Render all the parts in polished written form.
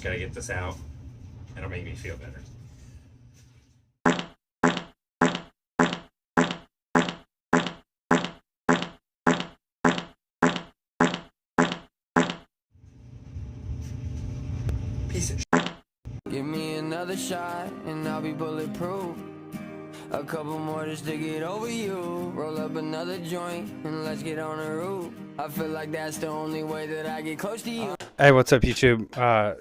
gotta get this out. It'll make me feel better. Piece of shit. Give me another shot and I'll be bulletproof. A couple more just to get over you. Roll up another joint and let's get on the roof. I feel like that's the only way that I get close to you. Hey, what's up, YouTube?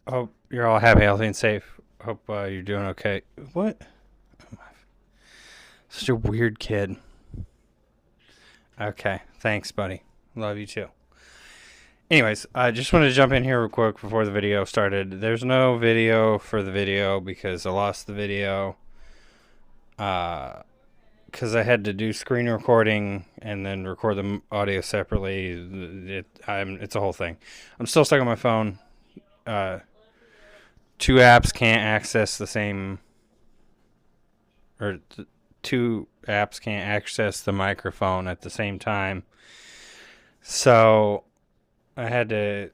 Hope you're all happy, healthy, and safe. Hope you're doing okay. What? Such a weird kid. Okay, thanks, buddy. Love you too. Anyways, I just wanted to jump in here real quick before the video started. There's no video for the video because I lost the video. Because I had to do screen recording and then record the audio separately. It's a whole thing. I'm still stuck on my phone. Two apps can't access the same, or two apps can't access the microphone at the same time. So I had to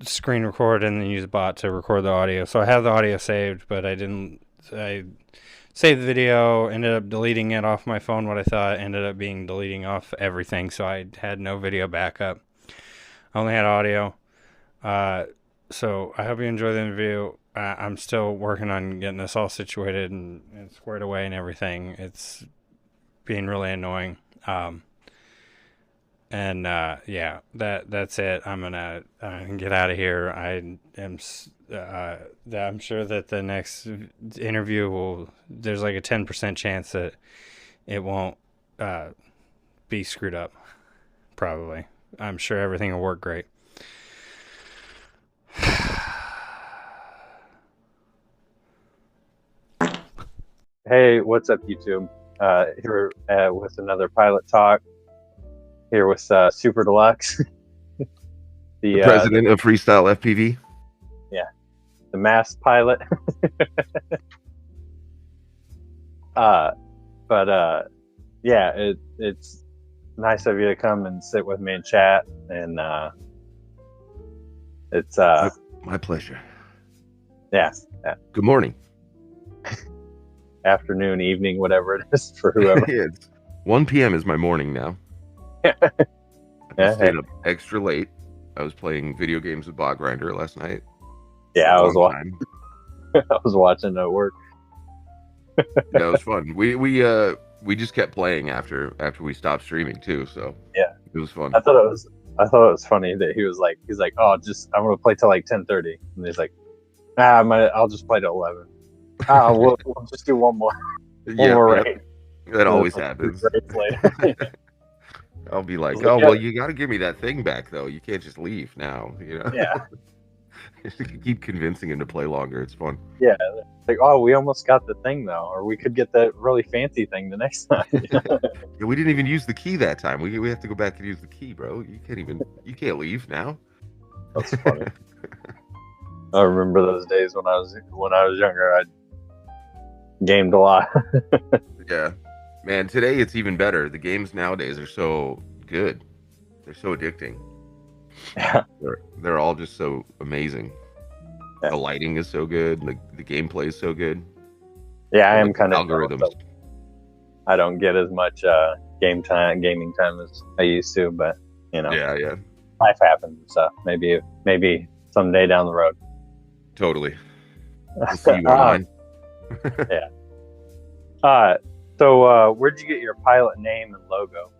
screen record and then use a bot to record the audio. So I have the audio saved, but I saved the video, ended up deleting it off my phone. What I thought ended up being deleting off everything, so I had no video backup. I only had audio. So I hope you enjoy the interview. I'm still working on getting this all situated and squared away and everything. It's being really annoying. Yeah, that's it. I'm gonna get out of here. I'm sure that the next interview there's like a 10% chance that it won't be screwed up. Probably. I'm sure everything will work great. Hey, what's up, YouTube? Here with another Pilot Talk. Here with SuprDlux, the president of Freestyle FPV. Yeah, the masked pilot. Yeah, it's nice of you to come and sit with me and chat, and it's my pleasure. Yeah. Good morning. Afternoon, evening, whatever it is for whoever. Yeah, it's 1 p.m. is my morning now. I stayed up extra late. I was playing video games with Bog Grinder last night. Yeah, I was watching. I was watching at work. Yeah, it was fun. We just kept playing after we stopped streaming too. So yeah, it was fun. I thought it was funny that he's like, oh, I'm gonna play till like 10:30, and he's like, I'll just play till 11. We'll just do one more. One more raid. That always happens. I'll be like, oh, well, you got to give me that thing back, though. You can't just leave now, you know? Yeah. Keep convincing him to play longer. It's fun. Yeah. Like, oh, we almost got the thing, though. Or we could get that really fancy thing the next time. Yeah, we didn't even use the key that time. We have to go back and use the key, bro. You can't leave now. That's funny. I remember those days when I was younger. I gamed a lot. Yeah. Man, today it's even better. The games nowadays are so good. They're so addicting. Yeah. They're all just so amazing. Yeah. The lighting is so good. The gameplay is so good. Yeah, I am kind of algorithms. I don't get as much gaming time as I used to, but you know. Yeah. Life happens and stuff. Maybe someday down the road. Totally. I'll see you online. Yeah. So, where'd you get your pilot name and logo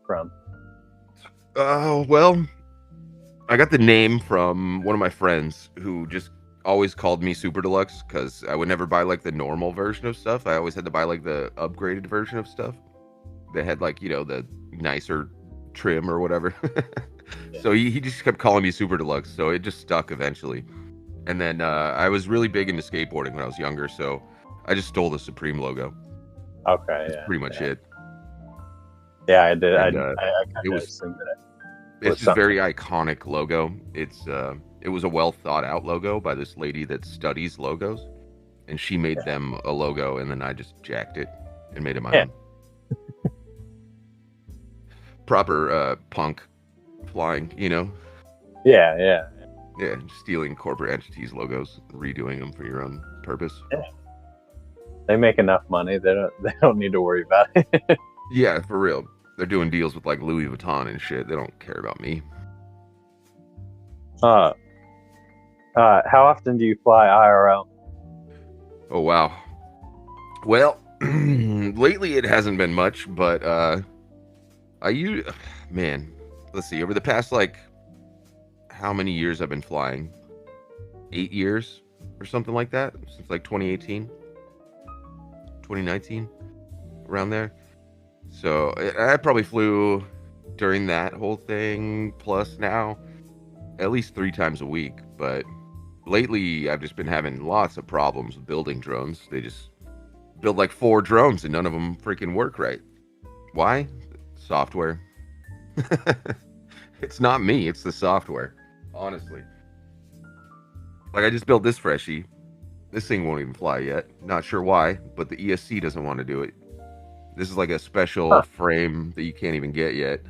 from? Well, I got the name from one of my friends who just always called me SuprDlux because I would never buy like the normal version of stuff. I always had to buy like the upgraded version of stuff that had like, the nicer trim or whatever. Yeah. So he just kept calling me SuprDlux, so it just stuck eventually. And then I was really big into skateboarding when I was younger, so I just stole the Supreme logo. Okay, that's pretty much it. Yeah, I did. And, I kind of assumed that it's just very iconic logo. It was a well thought out logo by this lady that studies logos, and she made them a logo, and then I just jacked it and made it my own. Proper punk flying, Yeah. Yeah, stealing corporate entities' logos, redoing them for your own purpose. They make enough money. They don't need to worry about it. Yeah, for real. They're doing deals with like Louis Vuitton and shit. They don't care about me. How often do you fly IRL? Oh wow. Well, lately it hasn't been much, but man, let's see. Over the past like how many years I've been flying? 8 years or something like that, since like 2018, 2019, around there. So I probably flew during that whole thing, plus now at least 3 times a week. But lately I've just been having lots of problems with building drones. They just build like 4 drones and none of them freaking work right. Why? Software. It's not me, it's the software, honestly. Like, I just built this freshie. This thing won't even fly yet. Not sure why, but the ESC doesn't want to do it. This is like a special frame that you can't even get yet.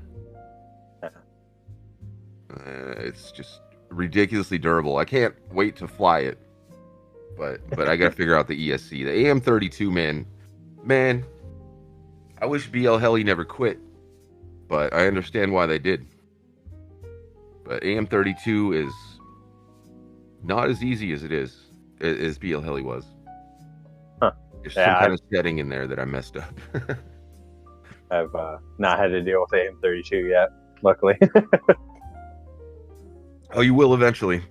It's just ridiculously durable. I can't wait to fly it. But I gotta figure out the ESC. The AM32, man, I wish BL Heli never quit. But I understand why they did. But AM32 is not as easy as it is, as BL Heli was. There's some kind of setting in there that I messed up. I've not had to deal with AM32 yet, luckily. Oh, you will eventually.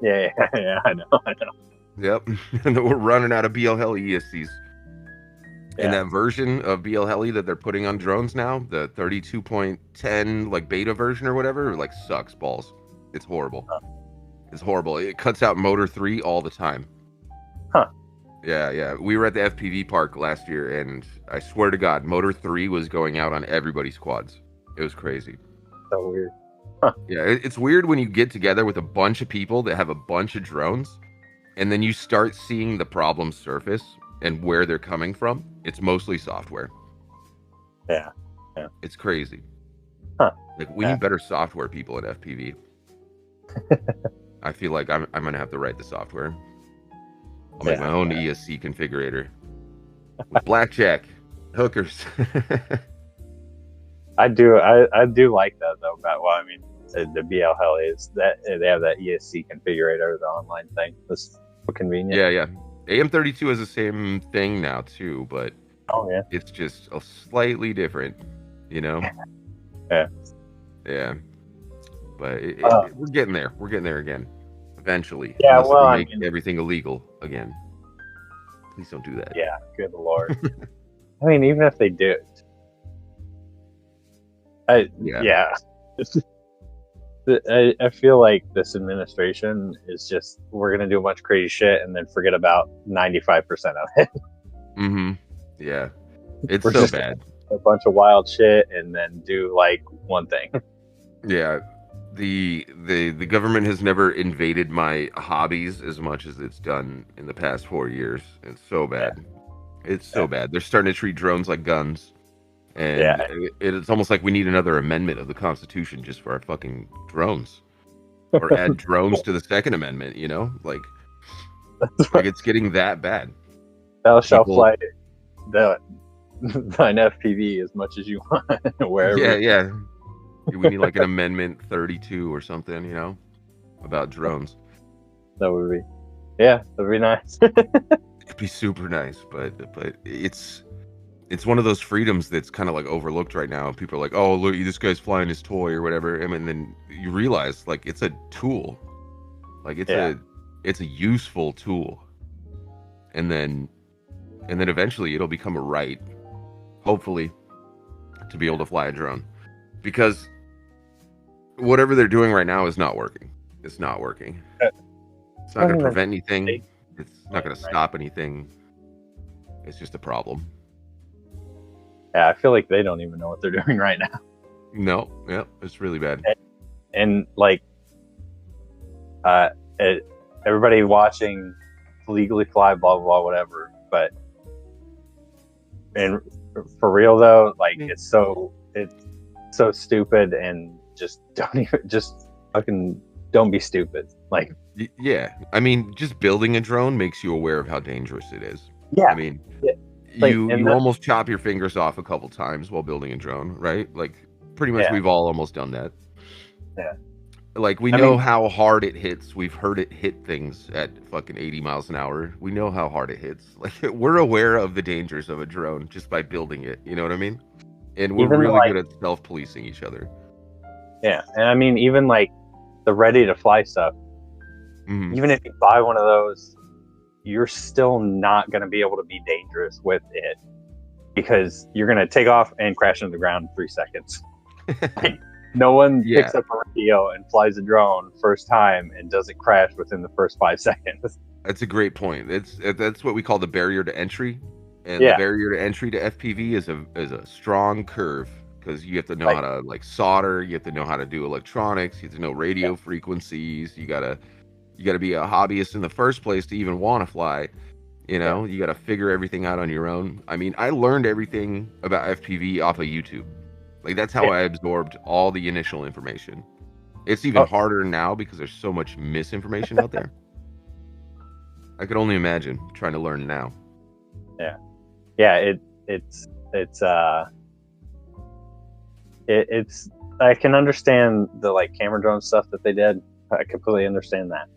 Yeah, I know. Yep. And we're running out of BL Heli ESCs. And that version of BL Heli that they're putting on drones now, the 32.10 like beta version or whatever, like sucks balls. It's horrible. It's horrible. It cuts out motor 3 all the time. Huh. Yeah. We were at the FPV park last year, and I swear to God, motor 3 was going out on everybody's quads. It was crazy. So weird. Huh. Yeah, it's weird when you get together with a bunch of people that have a bunch of drones, and then you start seeing the problems surface and where they're coming from. It's mostly software. Yeah. It's crazy. Huh. Like, we need better software people at FPV. I feel like I'm gonna have to write the software. I'll make my own ESC configurator with blackjack hookers. I do like that though. But well, I mean, the BL Heli is that they have that ESC configurator, the online thing. It's so convenient. Yeah. AM32 has the same thing now too, but it's just a slightly different, you know. Yeah. But we're getting there. We're getting there again, eventually. Yeah. Unless Well, we make everything illegal again. Please don't do that. Yeah. Good Lord. I mean, even if they do, I feel like this administration is just, we're gonna do a bunch of crazy shit and then forget about 95% of it. Mm-hmm. Yeah. It's we're so just bad. A bunch of wild shit and then do like one thing. Yeah. The government has never invaded my hobbies as much as it's done in the past 4 years. It's so bad. It's so bad. They're starting to treat drones like guns. And it's almost like we need another amendment of the Constitution just for our fucking drones. Or add drones to the Second Amendment, you know? Like it's getting that bad. Thou shalt fly thine FPV as much as you want. Wherever. Yeah. We need like an Amendment 32 or something, you know? About drones. That would be... Yeah, that would be nice. It'd be super nice, but it's one of those freedoms that's kind of like overlooked right now. People are like, "Oh, look, this guy's flying his toy or whatever," and then you realize like it's a tool, like it's a useful tool, and then eventually it'll become a right, hopefully, to be able to fly a drone, because whatever they're doing right now is not working. It's not working. It's not going to prevent anything. It's not going to stop anything. It's just a problem. Yeah, I feel like they don't even know what they're doing right now. No, yeah, it's really bad. And like, everybody watching legally fly, blah, blah, blah, whatever. But, and for real though, like it's so stupid, and just fucking don't be stupid. Like, Yeah, I mean, just building a drone makes you aware of how dangerous it is. yeah, I mean, yeah. Like, you and you that, almost chop your fingers off a couple times while building a drone, right? Like, pretty much yeah, we've all almost done that. yeah. Like, we I know mean, how hard it hits. We've heard it hit things at fucking 80 miles an hour. We know how hard it hits. Like, we're aware of the dangers of a drone just by building it. You know what I mean? And we're even really like, good at self-policing each other. yeah, and I mean, even like the ready to fly stuff. Mhm. Even if you buy one of those, you're still not going to be able to be dangerous with it because you're going to take off and crash into the ground in 3 seconds. No one Yeah. picks up a radio and flies a drone first time and doesn't crash within the first 5 seconds. That's a great point. That's what we call the barrier to entry, and the Yeah, barrier to entry to FPV is a strong curve because you have to know like, how to like solder, you have to know how to do electronics, you have to know radio yeah, frequencies. You gotta be a hobbyist in the first place to even want to fly. You yeah. know, you gotta figure everything out on your own. I mean, I learned everything about FPV off of YouTube. Like that's how Yeah. I absorbed all the initial information. It's even Oh, harder now because there's so much misinformation out there. I could only imagine trying to learn now. yeah. It's. I can understand the like camera drone stuff that they did. I completely understand that.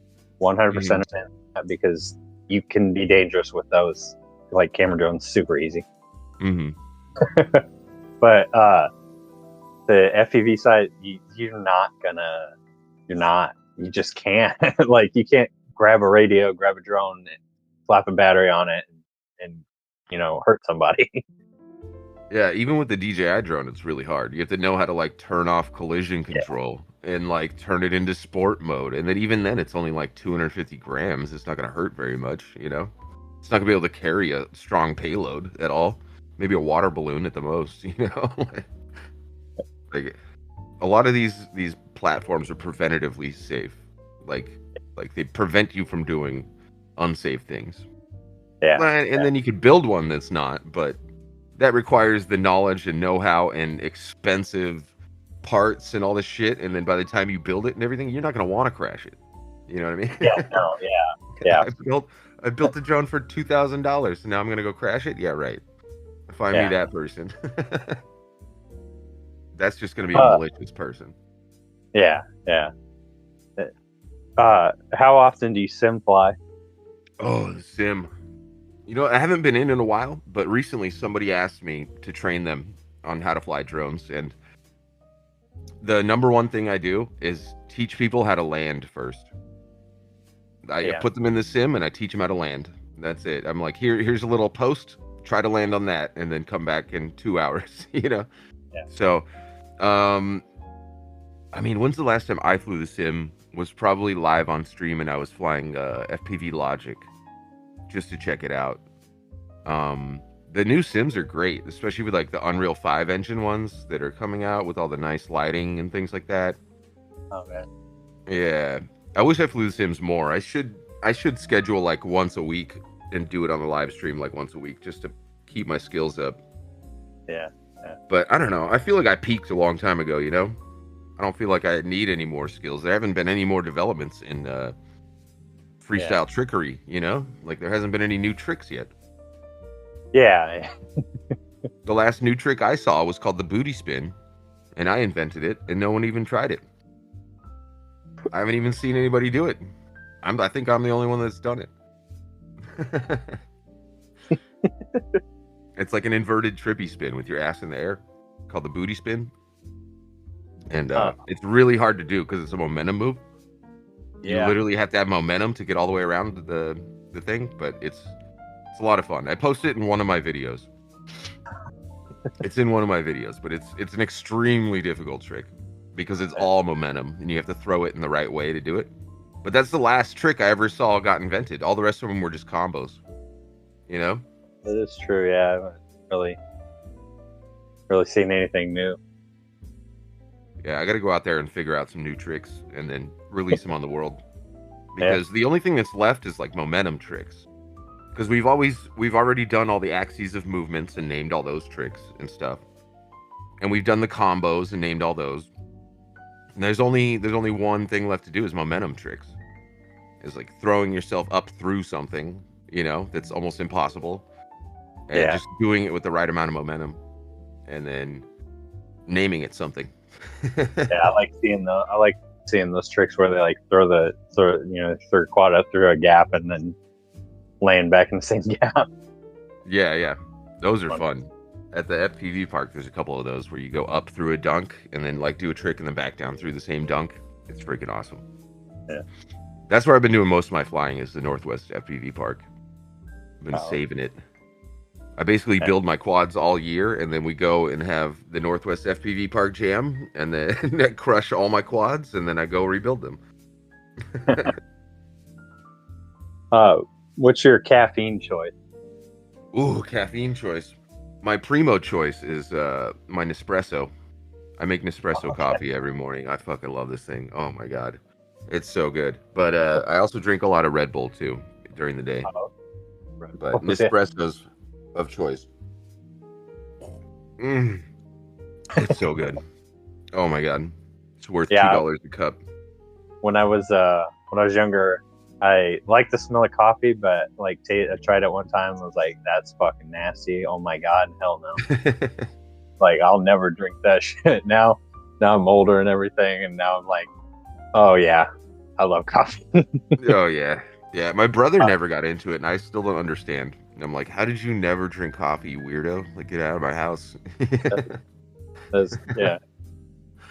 100% Mhm. understand that because you can be dangerous with those. Like camera drones, super easy. Mhm. But the FPV side, you're not. You just can't. Like you can't grab a radio, grab a drone, and slap a battery on it, and hurt somebody. Yeah, even with the DJI drone, it's really hard. You have to know how to like turn off collision Yeah. control and like turn it into sport mode. And then even then, it's only like 250 grams. It's not going to hurt very much, you know? It's not going to be able to carry a strong payload at all. Maybe a water balloon at the most, you know? Like a lot of these platforms are preventatively safe. Like they prevent you from doing unsafe things. Yeah, And then you could build one that's not, but that requires the knowledge and know-how and expensive parts and all this shit. And then by the time you build it and everything, you're not going to want to crash it. You know what I mean? yeah, no, yeah. I built a drone for $2,000, and now I'm going to go crash it. Yeah, right. Find me Yeah. that person. That's just going to be a malicious person. Yeah. How often do you sim fly? Oh, the sim. You know, I haven't been in a while, but recently somebody asked me to train them on how to fly drones, and the number one thing I do is teach people how to land first. I Yeah. put them in the sim and I teach them how to land. That's it. I'm like, here's a little post. Try to land on that, and then come back in 2 hours. You know. Yeah. So, I mean, when's the last time I flew the sim? Was probably live on stream, and I was flying FPV Logic just to check it out. The new sims are great, especially with like the Unreal 5 engine ones that are coming out with all the nice lighting and things like that. Oh man. Yeah, I wish I flew the sims more. I should schedule like once a week and do it on the live stream like once a week just to keep my skills up. Yeah. But I don't know. I feel like I peaked a long time ago, you know? I don't feel like I need any more skills. There haven't been any more developments in freestyle trickery, you know? Like there hasn't been any new tricks yet. Yeah. The last new trick I saw was called the booty spin, and I invented it, and no one even tried it. I haven't even seen anybody do it. I think I'm the only one that's done it. It's like an inverted trippy spin with your ass in the air, called the booty spin. And it's really hard to do because it's a momentum move. You literally have to have momentum to get all the way around the thing, but it's a lot of fun. I posted it in one of my videos. It's in one of my videos, but it's an extremely difficult trick because it's all momentum and you have to throw it in the right way to do it. But that's the last trick I ever saw got invented. All the rest of them were just combos. You know? That is true. Yeah, I haven't really seen anything new. Yeah, I got to go out there and figure out some new tricks and then release them on the world. Because the only thing that's left is like momentum tricks. Because we've already done all the axes of movements and named all those tricks and stuff. And we've done the combos and named all those. And there's only one thing left to do is momentum tricks. is like throwing yourself up through something, you know, that's almost impossible, and Yeah. just doing it with the right amount of momentum, and then naming it something. Yeah, I like seeing those tricks where they like throw your quad up through a gap and then laying back in the same gap. Yeah, those are fun. At the FPV park, there's a couple of those where you go up through a dunk and then like do a trick and then back down through the same dunk. It's freaking awesome. Yeah. That's where I've been doing most of my flying, is the Northwest FPV park. I've been saving it. I basically build my quads all year, and then we go and have the Northwest FPV park jam, and then crush all my quads, and then I go rebuild them. What's your caffeine choice? Ooh, caffeine choice. My primo choice is my Nespresso. I make Nespresso coffee every morning. I fucking love this thing. Oh my god, it's so good. But I also drink a lot of Red Bull too during the day. But Nespresso's of choice. It's so good. Oh my god, it's worth $2 a cup. When I was younger, I liked the smell of coffee, but like I tried it one time and was like, that's fucking nasty. Oh my god, hell no. Like, I'll never drink that shit. Now I'm older and everything, and now I'm like, oh yeah, I love coffee. Oh yeah. Yeah, my brother never got into it, and I still don't understand. And I'm like, how did you never drink coffee, you weirdo? Like, get out of my house. Yeah.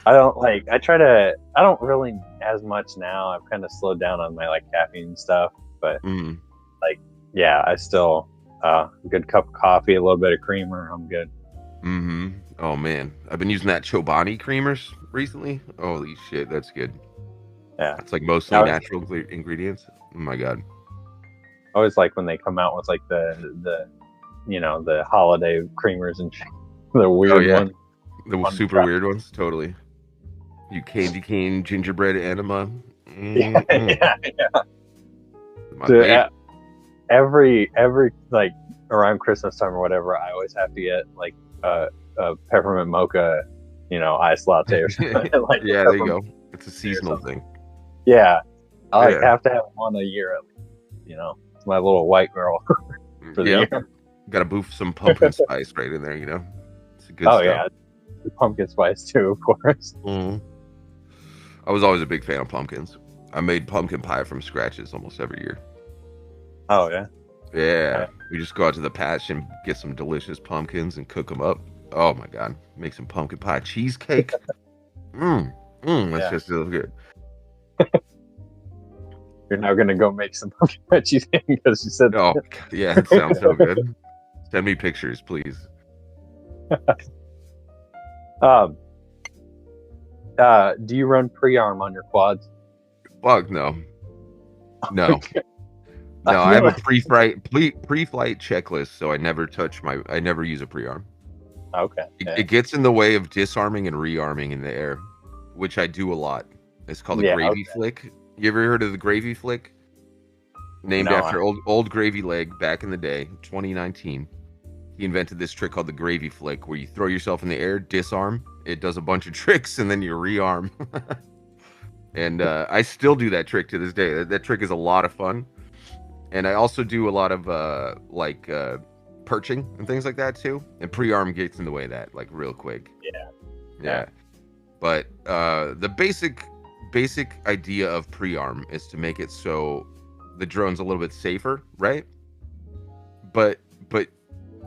I don't really as much now. I've kind of slowed down on my like caffeine stuff, but like, yeah, I still, a good cup of coffee, a little bit of creamer, I'm good. Oh man, I've been using that Chobani creamers recently. Holy shit, that's good. Yeah, it's like mostly natural ingredients. Oh my god. I always like when they come out with like the holiday creamers and the weird ones. The super weird ones, totally. You candy cane gingerbread enema. Yeah. Dude, every like around Christmas time or whatever, I always have to get like a peppermint mocha, iced latte or something. Like, yeah, there you go. It's a seasonal thing. Yeah, I have to have one a year at least. It's my little white girl for the year. Got to boof some pumpkin spice right in there. It's a good stuff. Yeah, pumpkin spice too, of course. I was always a big fan of pumpkins. I made pumpkin pie from scratches almost every year. Oh yeah. Yeah, we just go out to the patch and get some delicious pumpkins and cook them up. Oh my god, make some pumpkin pie cheesecake. That's just so good. You're now gonna go make some pumpkin pie cheesecake because you said. Oh yeah, it sounds so good. Send me pictures, please. Do you run pre-arm on your quads? Fuck no. No. No, I have a pre-flight checklist, so I never use a pre-arm. Okay. It gets in the way of disarming and rearming in the air, which I do a lot. It's called the gravy flick. You ever heard of the gravy flick? Named after old Gravy Leg back in the day, 2019. He invented this trick called the gravy flick, where you throw yourself in the air, disarm. It does a bunch of tricks, and then you rearm. And I still do that trick to this day. That trick is a lot of fun. And I also do a lot of perching and things like that too. And pre-arm gets in the way of that, like, real quick. Yeah. But the basic idea of pre-arm is to make it so the drone's a little bit safer, right? But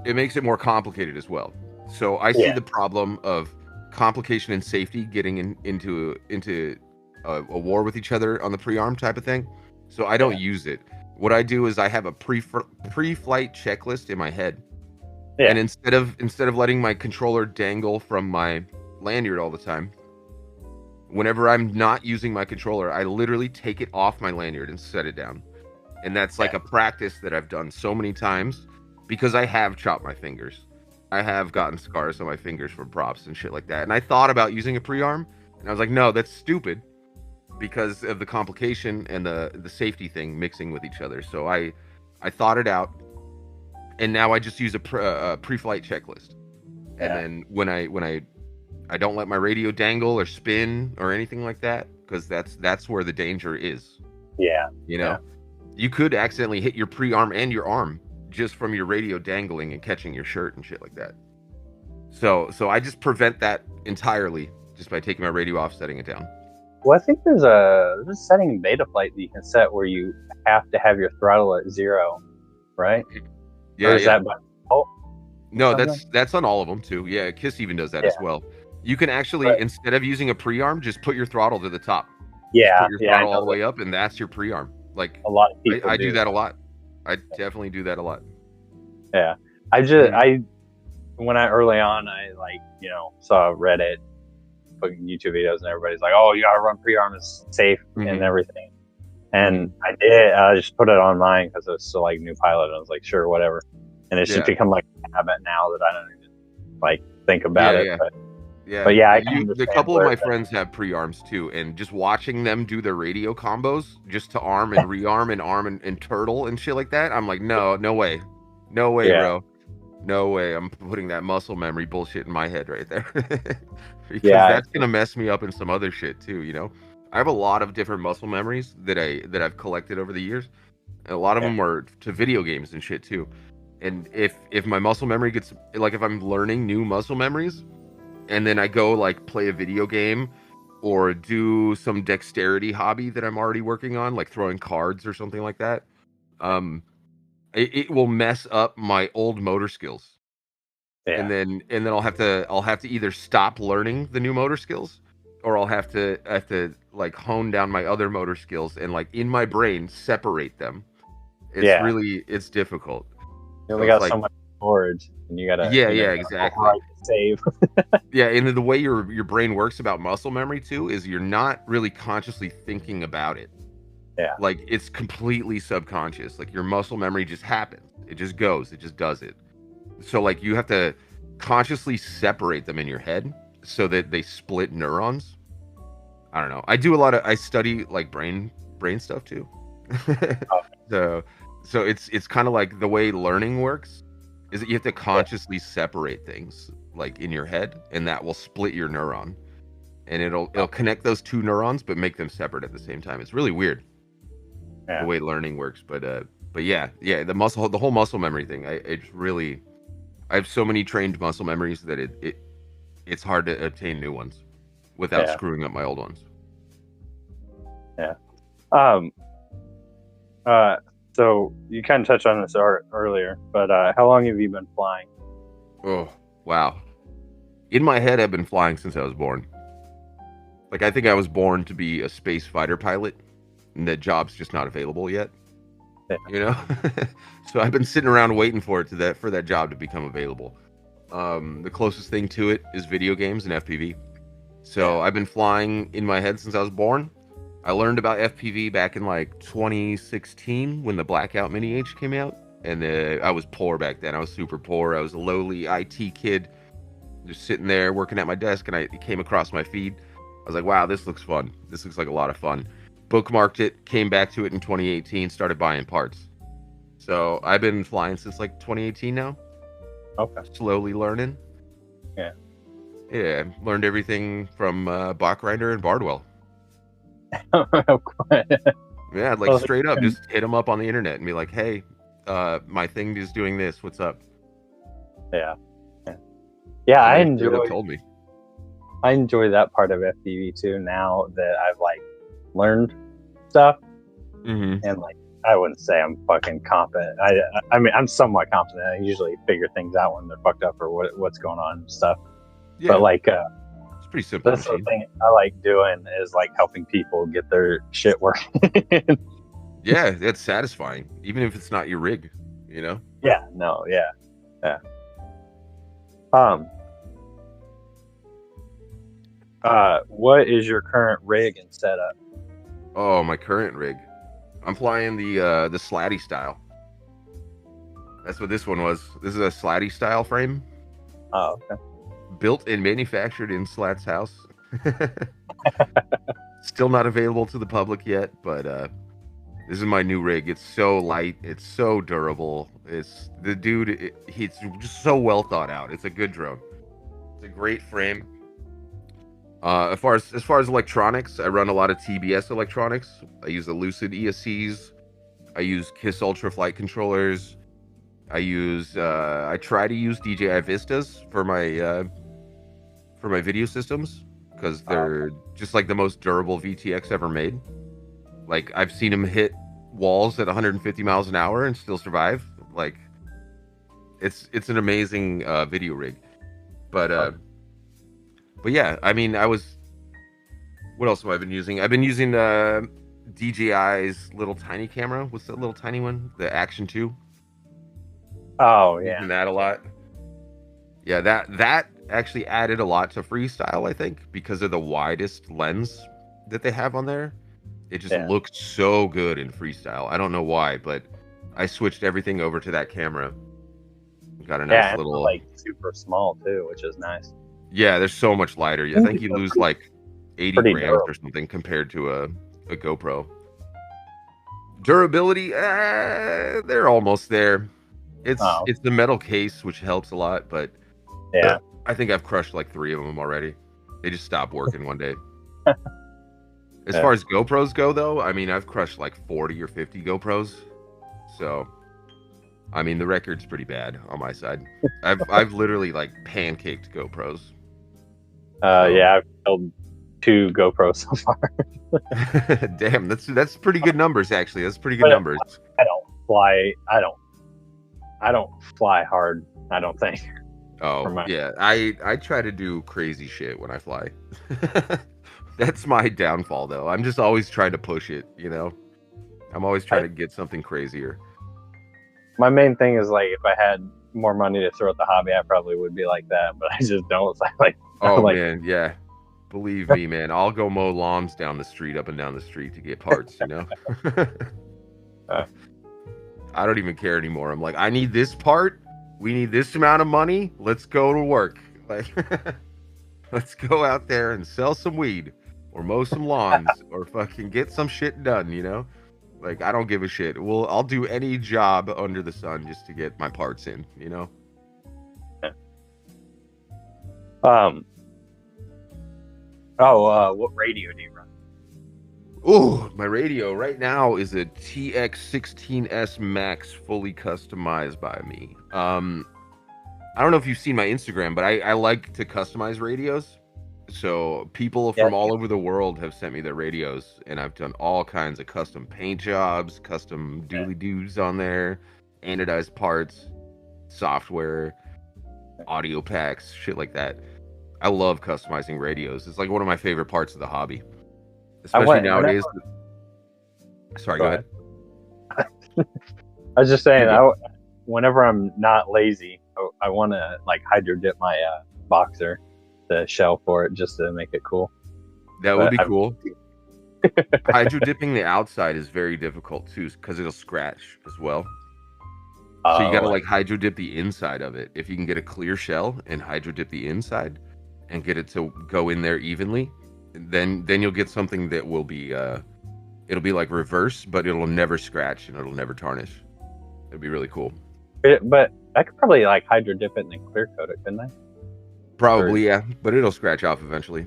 it makes it more complicated as well. So I see the problem of complication and safety getting into a war with each other on the pre-arm type of thing. So I don't use it. What I do is I have a pre-flight checklist in my head. Yeah. And instead of letting my controller dangle from my lanyard all the time, whenever I'm not using my controller, I literally take it off my lanyard and set it down. And that's like a practice that I've done so many times because I have chopped my fingers. I have gotten scars on my fingers from props and shit like that. And I thought about using a pre-arm, and I was like, no, that's stupid, because of the complication and the safety thing mixing with each other. So I thought it out, and now I just use a pre-flight checklist. And then when I don't let my radio dangle or spin or anything like that, because that's where the danger is. Yeah. You know, you could accidentally hit your pre-arm and your arm just from your radio dangling and catching your shirt and shit like that. So I just prevent that entirely just by taking my radio off, setting it down. Well, I think there's a setting in Betaflight that you can set where you have to have your throttle at 0, right? Yeah, or is that by default? No, something? that's on all of them too. Yeah, Kiss even does that Yeah. as well. You can actually, Right. instead of using a pre-arm, just put your throttle to the top. Yeah, Just put your yeah, I throttle know all the that. way up, and that's your pre-arm. Like, A lot of people I do that a lot. I definitely do that a lot. Yeah, when I early on, I saw Reddit, fucking YouTube videos, and everybody's like, "Oh, you gotta run pre-arm, it's safe and everything." And I did. I just put it on mine because it was still like new pilot. And I was like, sure, whatever. And it's just become like a habit now that I don't even like think about it. Yeah. But yeah, The couple of my friends have pre-arms too, and just watching them do their radio combos just to arm and rearm and arm and turtle and shit like that, I'm like, no way, bro, no way. I'm putting that muscle memory bullshit in my head right there because that's gonna mess me up in some other shit too. You know, I have a lot of different muscle memories that I've collected over the years, and a lot of them are to video games and shit too. And if my muscle memory gets like, if I'm learning new muscle memories, and then I go like play a video game or do some dexterity hobby that I'm already working on, like throwing cards or something like that, it will mess up my old motor skills. And then I'll have to either stop learning the new motor skills, or I'll have to like hone down my other motor skills and like in my brain separate them. It's difficult. You only got so much storage, and you gotta exactly save. Yeah, and the way your brain works about muscle memory too is you're not really consciously thinking about it. Yeah, like it's completely subconscious. Like your muscle memory just happens. It just goes. It just does it. So like you have to consciously separate them in your head so that they split neurons. I don't know. I study like brain stuff too. So it's kind of like the way learning works is that you have to consciously separate things like in your head, and that will split your neuron, and it'll connect those two neurons but make them separate at the same time. It's really weird the way learning works, but yeah, the whole muscle memory thing. I have so many trained muscle memories that it's hard to obtain new ones without screwing up my old ones. So you kind of touched on this earlier, but how long have you been flying? Oh, wow. In my head, I've been flying since I was born. Like, I think I was born to be a space fighter pilot, and that job's just not available yet. You know? So I've been sitting around waiting for that job to become available. The closest thing to it is video games and FPV. So I've been flying in my head since I was born. I learned about FPV back in like 2016 when the Blackout Mini H came out, and I was poor back then. I was super poor. I was a lowly IT kid, just sitting there working at my desk, and it came across my feed. I was like, wow, this looks fun. This looks like a lot of fun. Bookmarked it, came back to it in 2018, started buying parts. So I've been flying since like 2018 now. Okay. Slowly learning. Yeah, learned everything from Bachreiner and Bardwell. Yeah, like straight up, just hit them up on the internet and be like, hey, my thing is doing this. What's up? Yeah. I enjoy that part of FPV too. Now that I've like learned stuff, and like I wouldn't say I'm fucking competent. I mean I'm somewhat competent. I usually figure things out when they're fucked up or what's going on and stuff. Yeah. But like it's pretty simple. That's the thing I like doing is like helping people get their shit working. Yeah, it's satisfying, even if it's not your rig, you know? Yeah, no, yeah. What is your current rig and setup? Oh, my current rig. I'm flying the Slatty style. That's what this one was. This is a Slatty style frame. Oh, okay. Built and manufactured in Slat's house. Still not available to the public yet, but this is my new rig. It's so light. It's so durable. It's the dude. He's just so well thought out. It's a good drone. It's a great frame. As far as electronics, I run a lot of TBS electronics. I use the Lucid ESCs. I use Kiss Ultra flight controllers. I try to use DJI Vistas for my video systems because they're just like the most durable VTX ever made. Like I've seen them hit walls at 150 miles an hour and still survive. Like it's an amazing video rig. But yeah, I mean, what else have I been using? I've been using DJI's little tiny camera. What's that little tiny one? The Action 2. Oh yeah, Using that a lot. Yeah, that actually added a lot to freestyle, I think, because of the widest lens that they have on there. It just looked so good in freestyle. I don't know why, but I switched everything over to that camera. Got a nice little, like super small too, which is nice. Yeah, they're so much lighter. I think you lose like 80 grams durable or something compared to a GoPro. Durability, they're almost there. It's the metal case, which helps a lot, but yeah, I think I've crushed like 3 of them already. They just stopped working one day. As far as GoPros go, though, I mean, I've crushed like 40 or 50 GoPros. So, I mean, the record's pretty bad on my side. I've literally like pancaked GoPros. Yeah, I've killed 2 GoPros so far. Damn, that's pretty good numbers actually. That's pretty good numbers. I don't fly. I don't fly hard. I don't think. Oh yeah, I try to do crazy shit when I fly. That's my downfall, though. I'm just always trying to push it. You know, I'm always trying to get something crazier. My main thing is like if I had more money to throw at the hobby, I probably would be like that. But I just don't. Man, yeah. Believe me, man. I'll go mow lawns down the street, up and down the street to get parts. You know. I don't even care anymore. I'm like, I need this part. We need this amount of money. Let's go to work. Like, let's go out there and sell some weed or mow some lawns or fucking get some shit done, you know? Like, I don't give a shit. I'll do any job under the sun just to get my parts in, you know? What radio do you run? Ooh, my radio right now is a TX16S Max, fully customized by me. I don't know if you've seen my Instagram, but I like to customize radios. So people from all over the world have sent me their radios, and I've done all kinds of custom paint jobs, custom doobly-doos on there, anodized parts, software, audio packs, shit like that. I love customizing radios. It's like one of my favorite parts of the hobby. Especially nowadays. Sorry, go ahead. I was just saying, whenever I'm not lazy, I want to like hydro dip my boxer, the shell for it, just to make it cool. That would be cool. Hydro dipping the outside is very difficult too, because it'll scratch as well. So you got to like hydro dip the inside of it. If you can get a clear shell and hydro dip the inside and get it to go in there evenly, then you'll get something that will be it'll be like reverse, but it'll never scratch and it'll never tarnish. It'll be really cool. But I could probably like hydro dip it and then clear coat it, couldn't I? Probably, yeah, but it'll scratch off eventually.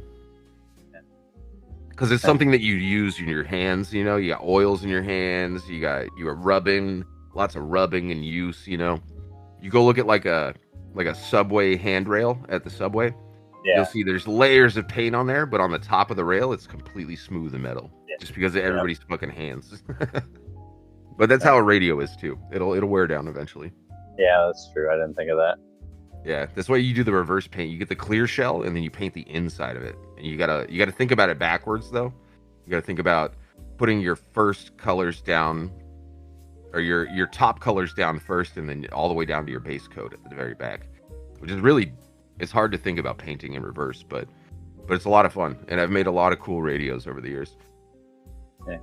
Because it's something that you use in your hands, you know. You got oils in your hands. You are rubbing, lots of rubbing and use, you know. You go look at like a subway handrail at the subway. Yeah. You'll see there's layers of paint on there, but on the top of the rail, it's completely smooth and metal, just because of everybody's fucking hands. But that's how a radio is too. It'll wear down eventually. Yeah, that's true. I didn't think of that. Yeah, that's why you do the reverse paint. You get the clear shell, and then you paint the inside of it. And you gotta think about it backwards, though. You gotta think about putting your first colors down, or your top colors down first, and then all the way down to your base coat at the very back. Which is really, it's hard to think about painting in reverse, but it's a lot of fun. And I've made a lot of cool radios over the years. Yeah.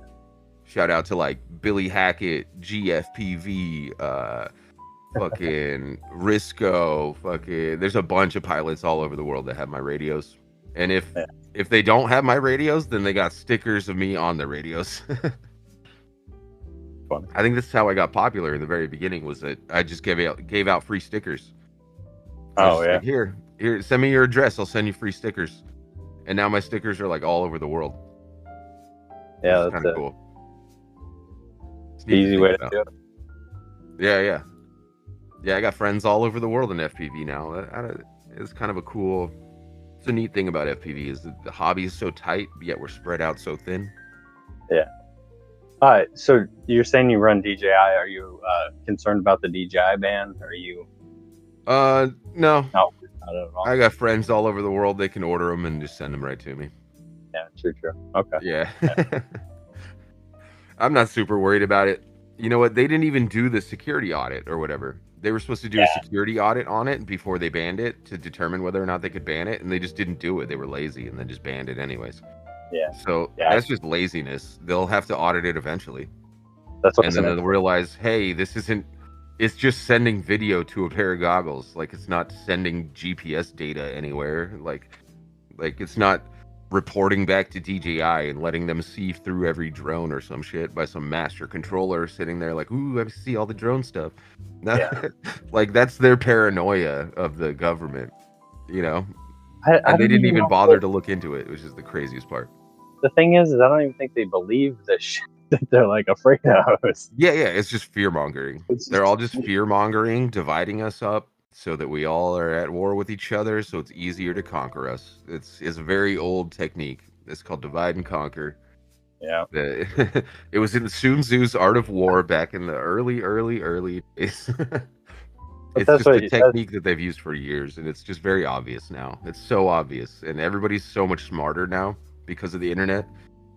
Shout out to like Billy Hackett, GFPV, fucking Risco, fucking. There's a bunch of pilots all over the world that have my radios. And if they don't have my radios, then they got stickers of me on their radios. Fun. I think this is how I got popular in the very beginning. Was that I just gave out free stickers. Oh yeah. Like, here, send me your address. I'll send you free stickers. And now my stickers are like all over the world. Yeah, It's that's kind of a cool. It's neat easy think way to about. do it. Yeah, I got friends all over the world in FPV now. It's kind of a cool. It's a neat thing about FPV is that the hobby is so tight, yet we're spread out so thin. Yeah. So you're saying you run DJI. Are you concerned about the DJI ban? Are you No, not at all? I got friends all over the world. They can order them and just send them right to me. Yeah, true. Okay. Yeah. I'm not super worried about it. You know what? They didn't even do the security audit or whatever. They were supposed to do a security audit on it before they banned it to determine whether or not they could ban it, and they just didn't do it. They were lazy and then just banned it anyways. Yeah. So that's just laziness. They'll have to audit it eventually. That's what. And then they'll realize, hey, this isn't. It's just sending video to a pair of goggles. Like it's not sending GPS data anywhere. Like it's not reporting back to DJI and letting them see through every drone or some shit by some master controller sitting there like, ooh, I see all the drone stuff. Yeah. Like that's their paranoia of the government, you know? I And they don't didn't even know bother to look into it, which is the craziest part. The thing is I don't even think they believe the shit that they're like afraid of. Yeah, it's just fear mongering. They're all just fear mongering, dividing us up so that we all are at war with each other, so it's easier to conquer us. It's a very old technique. It's called divide and conquer. Yeah. It was in Sun Tzu's Art of War back in the early days. It's just a technique that they've used for years, and it's just very obvious now. It's so obvious, and everybody's so much smarter now because of the internet,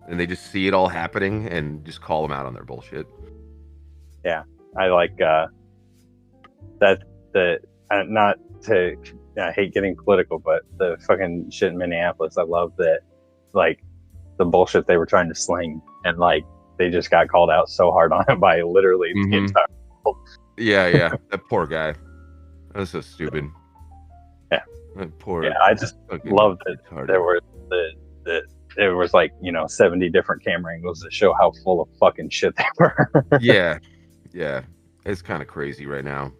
and they just see it all happening and just call them out on their bullshit. Yeah, I like that. Not to, I hate getting political, but the fucking shit in Minneapolis, I love that. Like the bullshit they were trying to sling, and like they just got called out so hard on it by literally the entire world. Yeah, that poor guy. That was so stupid. Yeah, that poor. Yeah, I just love that there were there was like 70 different camera angles that show how full of fucking shit they were. yeah, it's kind of crazy right now.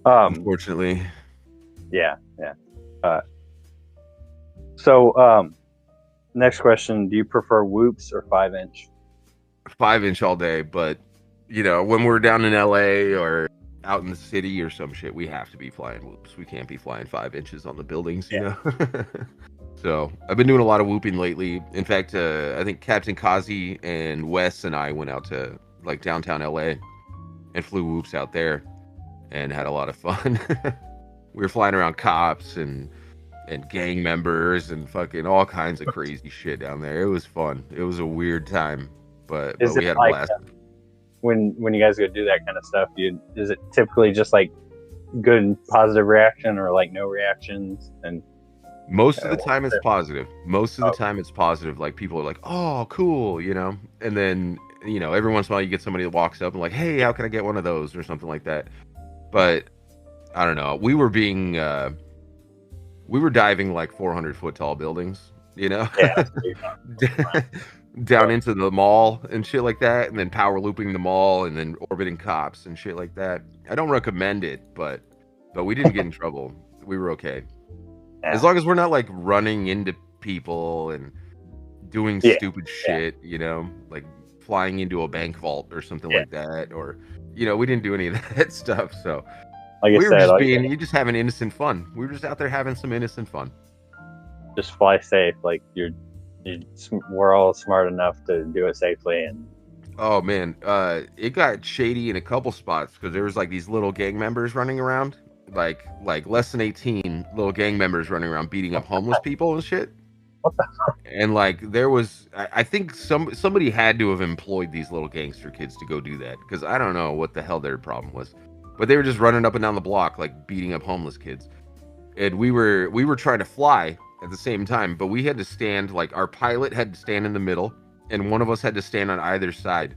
Unfortunately. Yeah. So, next question: do you prefer whoops or 5-inch? 5-inch all day, but when we're down in LA or out in the city or some shit, we have to be flying whoops. We can't be flying 5 inches on the buildings, you know. So I've been doing a lot of whooping lately. In fact, I think Captain Kazi and Wes and I went out to like downtown LA and flew whoops out there and had a lot of fun. We were flying around cops and gang members and fucking all kinds of crazy shit down there. It was fun. It was a weird time, but we had a blast. When you guys go do that kind of stuff, is it typically just like good positive reaction or like no reactions? And most of the time it's positive. Most of the time it's positive. Like people are like, "Oh, cool," and then every once in a while you get somebody that walks up and like, "Hey, how can I get one of those?" or something like that. But I don't know. We were diving like 400-foot tall buildings, Yeah. Down into the mall and shit like that, and then power looping the mall and then orbiting cops and shit like that. I don't recommend it, but we didn't get in trouble. We were okay. Yeah. As long as we're not like running into people and doing stupid shit, like flying into a bank vault or something like that, or we didn't do any of that stuff. So like we were just you just having innocent fun. We were just out there having some innocent fun. Just fly safe, like we're all smart enough to do it safely. And oh man, it got shady in a couple spots because there was like these little gang members running around, like less than 18 little gang members running around beating up homeless people and shit. What the fuck? And like there was, I think somebody had to have employed these little gangster kids to go do that, because I don't know what the hell their problem was, but they were just running up and down the block like beating up homeless kids. And we were trying to fly at the same time, but we had to stand, like our pilot had to stand in the middle, and one of us had to stand on either side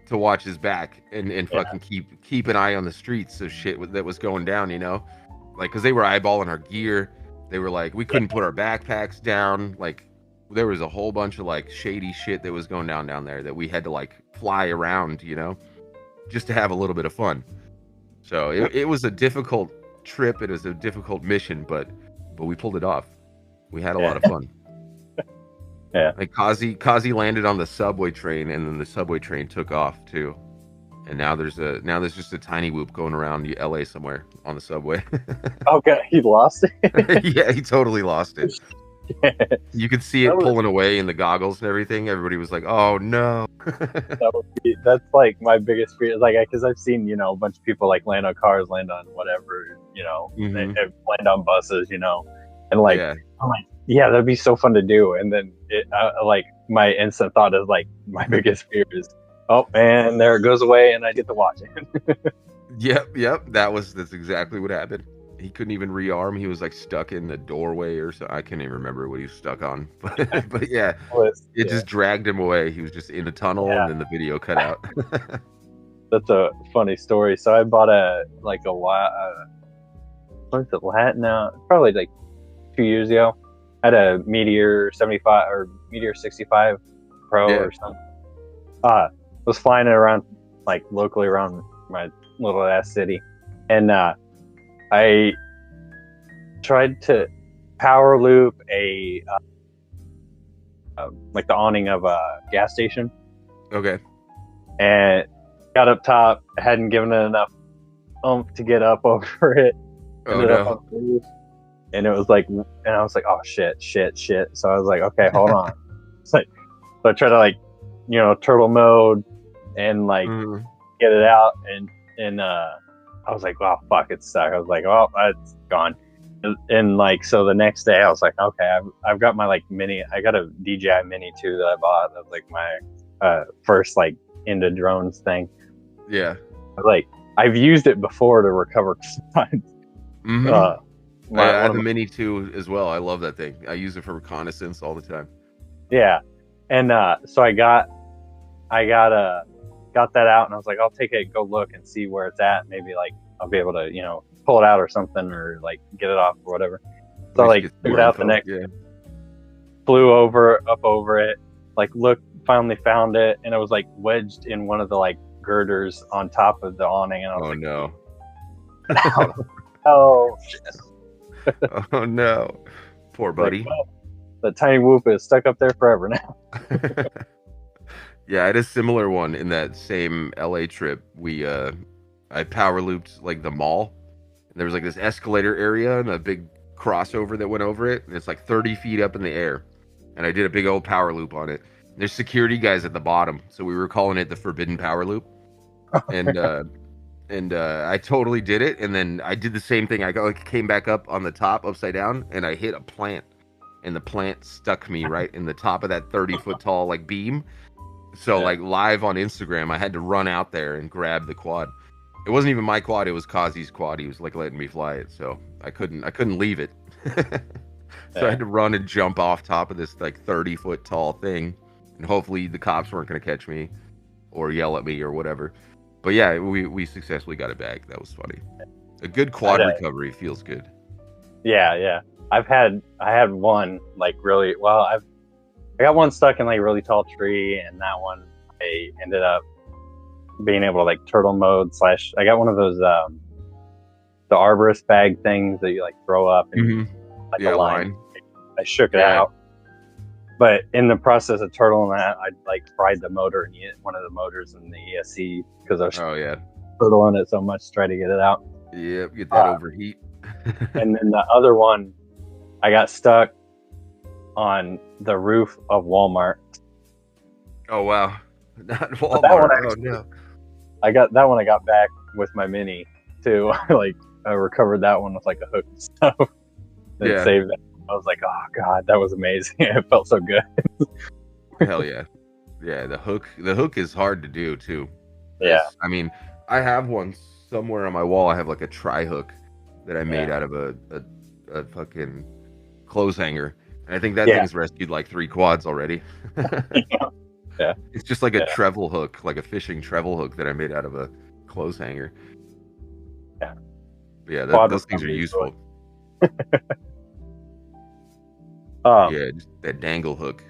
to watch his back and fucking keep an eye on the streets of shit that was going down, like because they were eyeballing our gear. They were like, we couldn't put our backpacks down. Like there was a whole bunch of like shady shit that was going down there that we had to like fly around, just to have a little bit of fun. So it was a difficult trip. It was a difficult mission, but we pulled it off. We had a lot of fun. Yeah. Like Kazi landed on the subway train, and then the subway train took off too. And now there's just a tiny whoop going around LA somewhere on the subway. Oh god, he lost it. Yeah, he totally lost it. You could see it pulling away in the goggles and everything. Everybody was like, "Oh no!" That's like my biggest fear. Like, because I've seen a bunch of people like land on cars, land on whatever, Mhm. they land on buses, and like Yeah. I'm like, yeah, that'd be so fun to do. And then like my instant thought is like my biggest fear is, oh man, there it goes away, and I get to watch it. Yep. That's exactly what happened. He couldn't even rearm. He was like stuck in the doorway or so. I can't even remember what he was stuck on. But yeah, it just dragged him away. He was just in a tunnel, and then the video cut out. That's a funny story. So I bought what is it, Latin now? Probably like 2 years ago. I had a Meteor 75 or Meteor 65 Pro or something. Was flying it around like locally around my little ass city, and I tried to power loop like the awning of a gas station. Okay. And got up top, hadn't given it enough oomph to get up over it. Ended up on the roof, and it was like, and I was like, oh shit. So I was like, okay, hold on. It's like, so I tried to like, turtle mode and like get it out, and I was like, oh fuck, it's stuck. I was like, oh, it's gone. And like, so the next day I was like, okay, I've got my like mini. I got a DJI Mini 2 that I bought. That was like my first like into drones thing. Yeah. Like I've used it before to recover signs. I have the Mini 2 as well. I love that thing. I use it for reconnaissance all the time. Yeah, and so I got that out, and I was like, I'll take it, go look and see where it's at. Maybe like I'll be able to pull it out or something, or like get it off or whatever. So I like took it out the next, flew up over it, like finally found it, and it was like wedged in one of the like girders on top of the awning, and I was no. Oh shit. Oh no, poor buddy. Like, well, the tiny whoop is stuck up there forever now. Yeah, I had a similar one in that same LA trip. I power looped like the mall. There was like this escalator area and a big crossover that went over it, and it's like 30 feet up in the air. And I did a big old power loop on it. There's security guys at the bottom, so we were calling it the Forbidden Power Loop. And I totally did it, and then I did the same thing. I came back up on the top upside down, and I hit a plant, and the plant stuck me right in the top of that 30-foot tall like beam. So like live on Instagram, I had to run out there and grab the quad. It wasn't even my quad; it was Kazi's quad. He was like letting me fly it, so I couldn't leave it. So I had to run and jump off top of this like 30-foot tall thing, and hopefully the cops weren't going to catch me or yell at me or whatever. But yeah, we successfully got it back. That was funny. A good quad recovery feels good. Yeah. I had one like really well. I got one stuck in like a really tall tree, and that one I ended up being able to like turtle mode / I got one of those the arborist bag things that you like throw up and like a line. I shook it out. But in the process of turtling that, I like fried the motor and one of the motors in the ESC because I was turtling it so much to try to get it out. Yeah, get that overheat. And then the other one, I got stuck on the roof of Walmart. Oh wow, not Walmart. No. I got that one. I got back with my Mini too. Like I recovered that one with like a hook and stuff. And saved that. I was like, oh god, that was amazing. It felt so good. Hell yeah. Yeah, the hook is hard to do too. Yeah. I mean, I have one somewhere on my wall. I have like a tri hook that I made out of a fucking clothes hanger. And I think that thing's rescued like 3 quads already. Yeah. It's just like a treble hook, like a fishing treble hook that I made out of a clothes hanger. Yeah. But yeah, those things are useful. Yeah, just that dangle hook.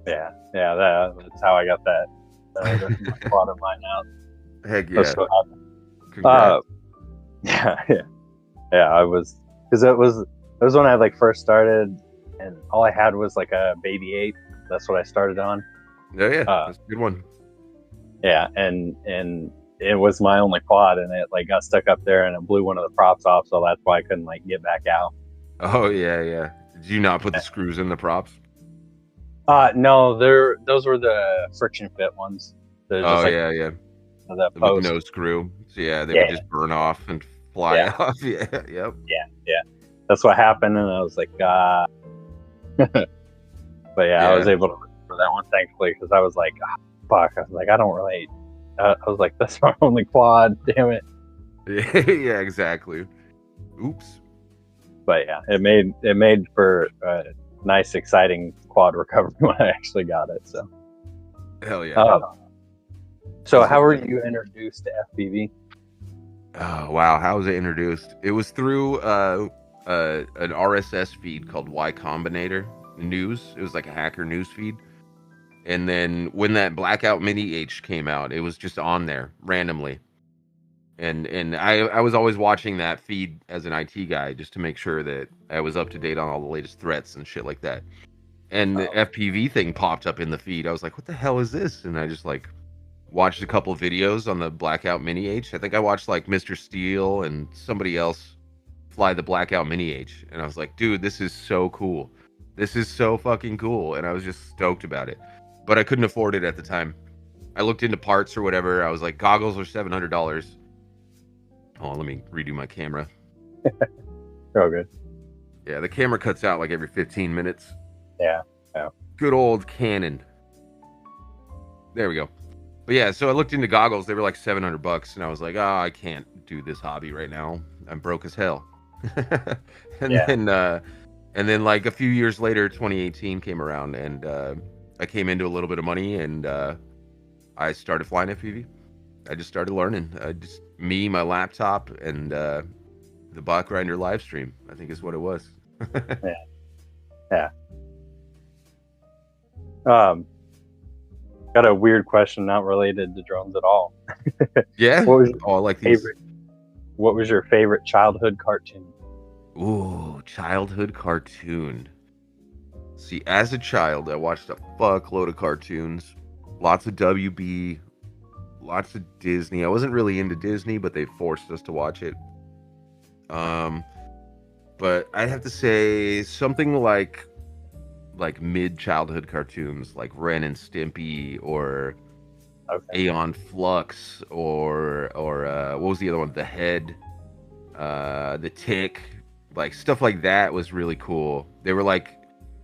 Yeah, that's how I got that. That's my quad of mine out. Heck yeah! Yeah. I was because it was when I like first started and all I had was like a Baby 8. That's what I started on. Yeah, that's a good one. Yeah, and it was my only quad, and it like got stuck up there, and it blew one of the props off, so that's why I couldn't like get back out. Oh yeah. Did you not put the screws in the props? No, those were the friction fit ones. They're just like yeah. the With post. no screw. So yeah, they would just burn off and fly off. Yeah, yep. Yeah. That's what happened, and I was like, but yeah, I was able to for that one, thankfully, because I was like, fuck. I was like, I don't relate. I was like, that's my only quad. Damn it. Yeah, exactly. Oops. But yeah, it made for a nice, exciting quad recovery when I actually got it. So hell yeah. So how were you introduced to FPV? Oh wow, how was it introduced? It was through an RSS feed called Y Combinator News. It was like a hacker news feed. And then when that Blackout Mini H came out, it was just on there randomly. And I was always watching that feed as an IT guy just to make sure that I was up to date on all the latest threats and shit like that. And the FPV thing popped up in the feed. I was like, what the hell is this? And I just like watched a couple videos on the Blackout Mini H. I think I watched like Mr. Steel and somebody else fly the Blackout Mini H. And I was like, dude, this is so cool. This is so fucking cool. And I was just stoked about it. But I couldn't afford it at the time. I looked into parts or whatever. I was like, goggles are $700. Oh, let me redo my camera. Oh, good. Yeah, the camera cuts out like every 15 minutes. Yeah. Good old Canon. There we go. But yeah, so I looked into goggles. They were like $700, and I was like, oh, I can't do this hobby right now. I'm broke as hell. And then like a few years later, 2018 came around, and I came into a little bit of money, and I started flying FPV. I just started learning. Me, my laptop, and the Bot Grinder live stream, I think is what it was. Yeah. Got a weird question, not related to drones at all. Yeah? What was I like these. What was your favorite childhood cartoon? Ooh, childhood cartoon. See, as a child, I watched a fuckload of cartoons. Lots of WB, lots of Disney. I wasn't really into Disney, but they forced us to watch it. But I'd have to say something like mid-childhood cartoons, like Ren and Stimpy, or Aeon Flux, or what was the other one? The Head, the Tick, like stuff like that was really cool. They were like,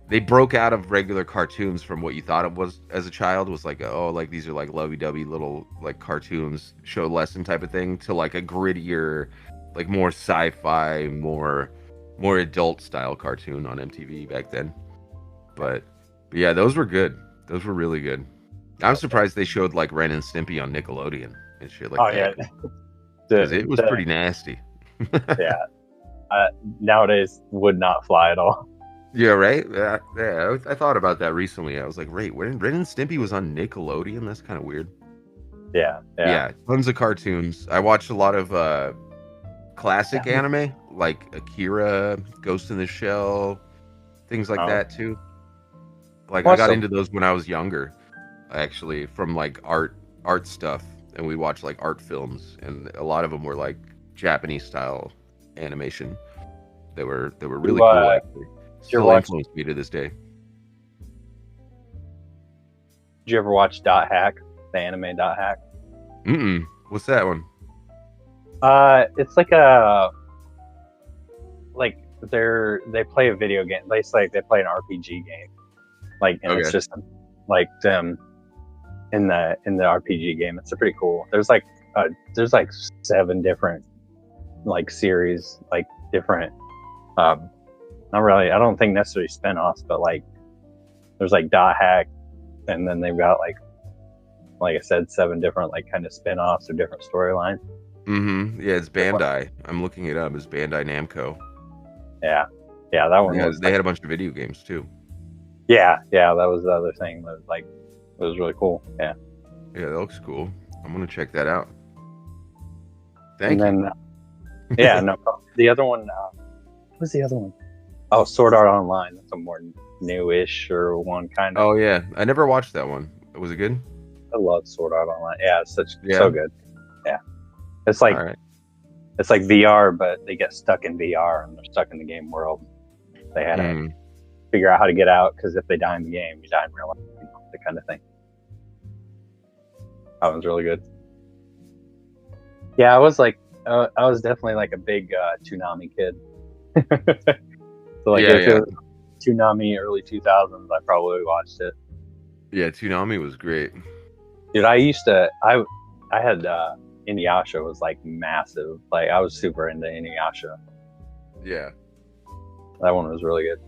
they broke out of regular cartoons from what you thought it was as a child. Was like, oh, like these are like lovey-dovey little like cartoons, show lesson type of thing, to like a grittier, like more sci-fi, more adult style cartoon on MTV back then. But yeah, those were good. Those were really good. I'm surprised they showed like Ren and Stimpy on Nickelodeon and shit like that. Yeah, because it was pretty nasty. Yeah, nowadays would not fly at all. Yeah, right. Yeah, I thought about that recently. I was like, wait, Ren and Stimpy was on Nickelodeon? That's kind of weird. Yeah. Tons of cartoons. I watched a lot of classic anime, like Akira, Ghost in the Shell, things like that too. Like I got into those when I was younger, actually, from like art stuff, and we watched like art films, and a lot of them were like Japanese style animation. They were really cool. Actually, still influence me to this day. Did you ever watch Dot Hack, the anime Dot Hack? What's that one? It's like they play a video game. They play an RPG game. Like, and it's just like them in the RPG game. It's pretty cool. There's like 7 different like series, like different not really, I don't think necessarily spin-offs, but like there's like Dot Hack, and then they've got like I said, 7 different like kind of spin-offs or different storylines. Yeah, it's Bandai. I'm looking it up. It's Bandai Namco. Yeah, that one. Yeah, they had a bunch of video games too. Yeah, that was the other thing that was like, it was really cool. Yeah, that looks cool. I'm gonna check that out. Thank you. Then, no, the other one. What was the other one? Oh, Sword Art Online. That's a more newish or one kind of. Oh yeah, I never watched that one. Was it good? I love Sword Art Online. Yeah, it's so Yeah. good. Yeah, it's like All right. it's like VR, but they get stuck in VR and they're stuck in the game world. They had to figure out how to get out because if they die in the game, you die in real life. You know, the kind of thing. That one's really good. Yeah, I was definitely like a big Toonami kid. So like if it was Toonami early 2000s, I probably watched it. Yeah, Toonami was great. Dude, I had Inuyasha was like massive. Like I was super into Inuyasha. Yeah. That one was really good.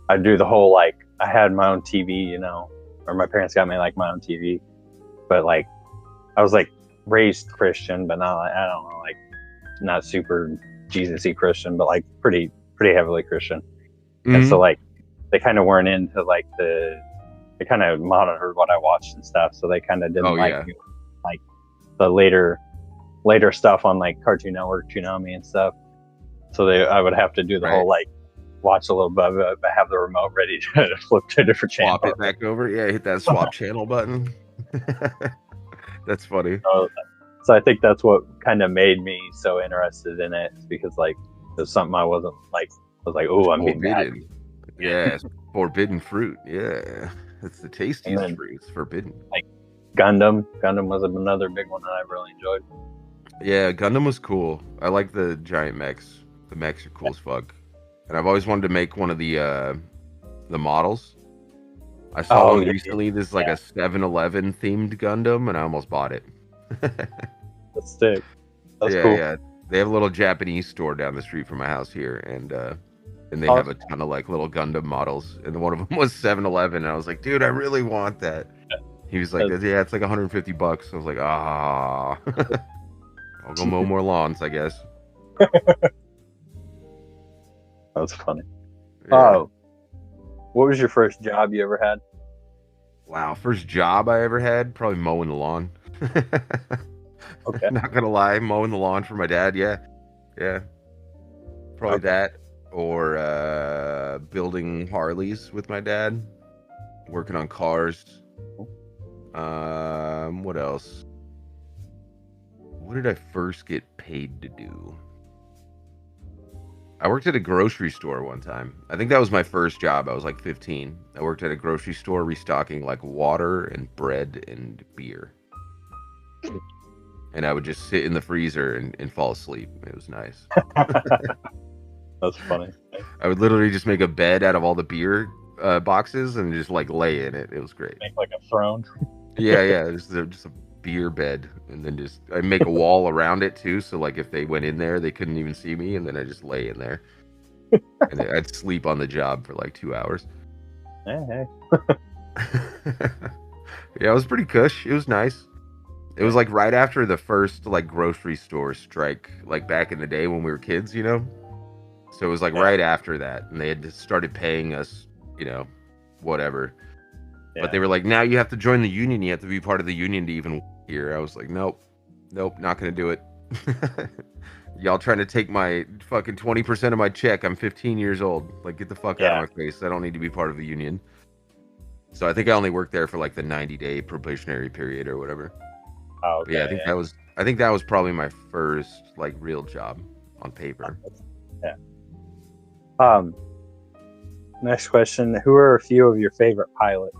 I do the whole like I had my own TV, you know, or my parents got me like my own TV, but like I was like raised Christian, but not like, I don't know, like not super Jesus-y Christian, but like pretty heavily Christian. And so like they kind of weren't into like they kind of monitored what I watched and stuff, so they kind of didn't like the later stuff on like Cartoon Network, Toonami and stuff. So I would have to do the whole like watch a little bit of it, but have the remote ready to flip to a different channel. Swap it back over. Yeah, hit that swap channel button. That's funny. So I think that's what kind of made me so interested in it, because like it was something I wasn't like. I was like, oh, I'm getting mad. Yeah, forbidden fruit. Yeah, it's the tastiest fruit. It's forbidden. Like Gundam was another big one that I really enjoyed. Yeah, Gundam was cool. I like the giant mechs. The mechs are cool as fuck. And I've always wanted to make one of the models. I saw one recently. This is like a 7-Eleven themed Gundam, and I almost bought it. That's sick. That's cool. Yeah. They have a little Japanese store down the street from my house here, and they have a ton of like little Gundam models. And one of them was 7-Eleven, and I was like, dude, I really want that. He was like, yeah, it's like $150. I was like, ah. I'll go mow more lawns, I guess. That's funny. Yeah. Oh, what was your first job you ever had? Wow, first job I ever had, probably mowing the lawn. Okay. Not gonna lie, mowing the lawn for my dad. Yeah, probably that, or building Harleys with my dad, working on cars. What else? What did I first get paid to do? I worked at a grocery store one time. I think that was my first job. I was like 15. I worked at a grocery store restocking like water and bread and beer. And I would just sit in the freezer and fall asleep. It was nice. That's funny. I would literally just make a bed out of all the beer boxes and just like lay in it. It was great. Make like a throne. Yeah. Just a beer bed, and then I make a wall around it too. So like if they went in there, they couldn't even see me, and then I just lay in there, and I'd sleep on the job for like 2 hours. Hey. Yeah, it was pretty cush. It was nice. It was like right after the first like grocery store strike, like back in the day when we were kids, you know. So it was like right after that, and they had just started paying us, you know, whatever. Yeah. But they were like, now you have to join the union. You have to be part of the union to even work here. I was like, nope, not gonna do it. Y'all trying to take my fucking 20% of my check. I'm 15 years old. Like, get the fuck out of my face. I don't need to be part of the union. So I think I only worked there for like the 90-day probationary period or whatever. Oh, okay, yeah. I think that was probably my first like real job on paper. Yeah. Next question: who are a few of your favorite pilots?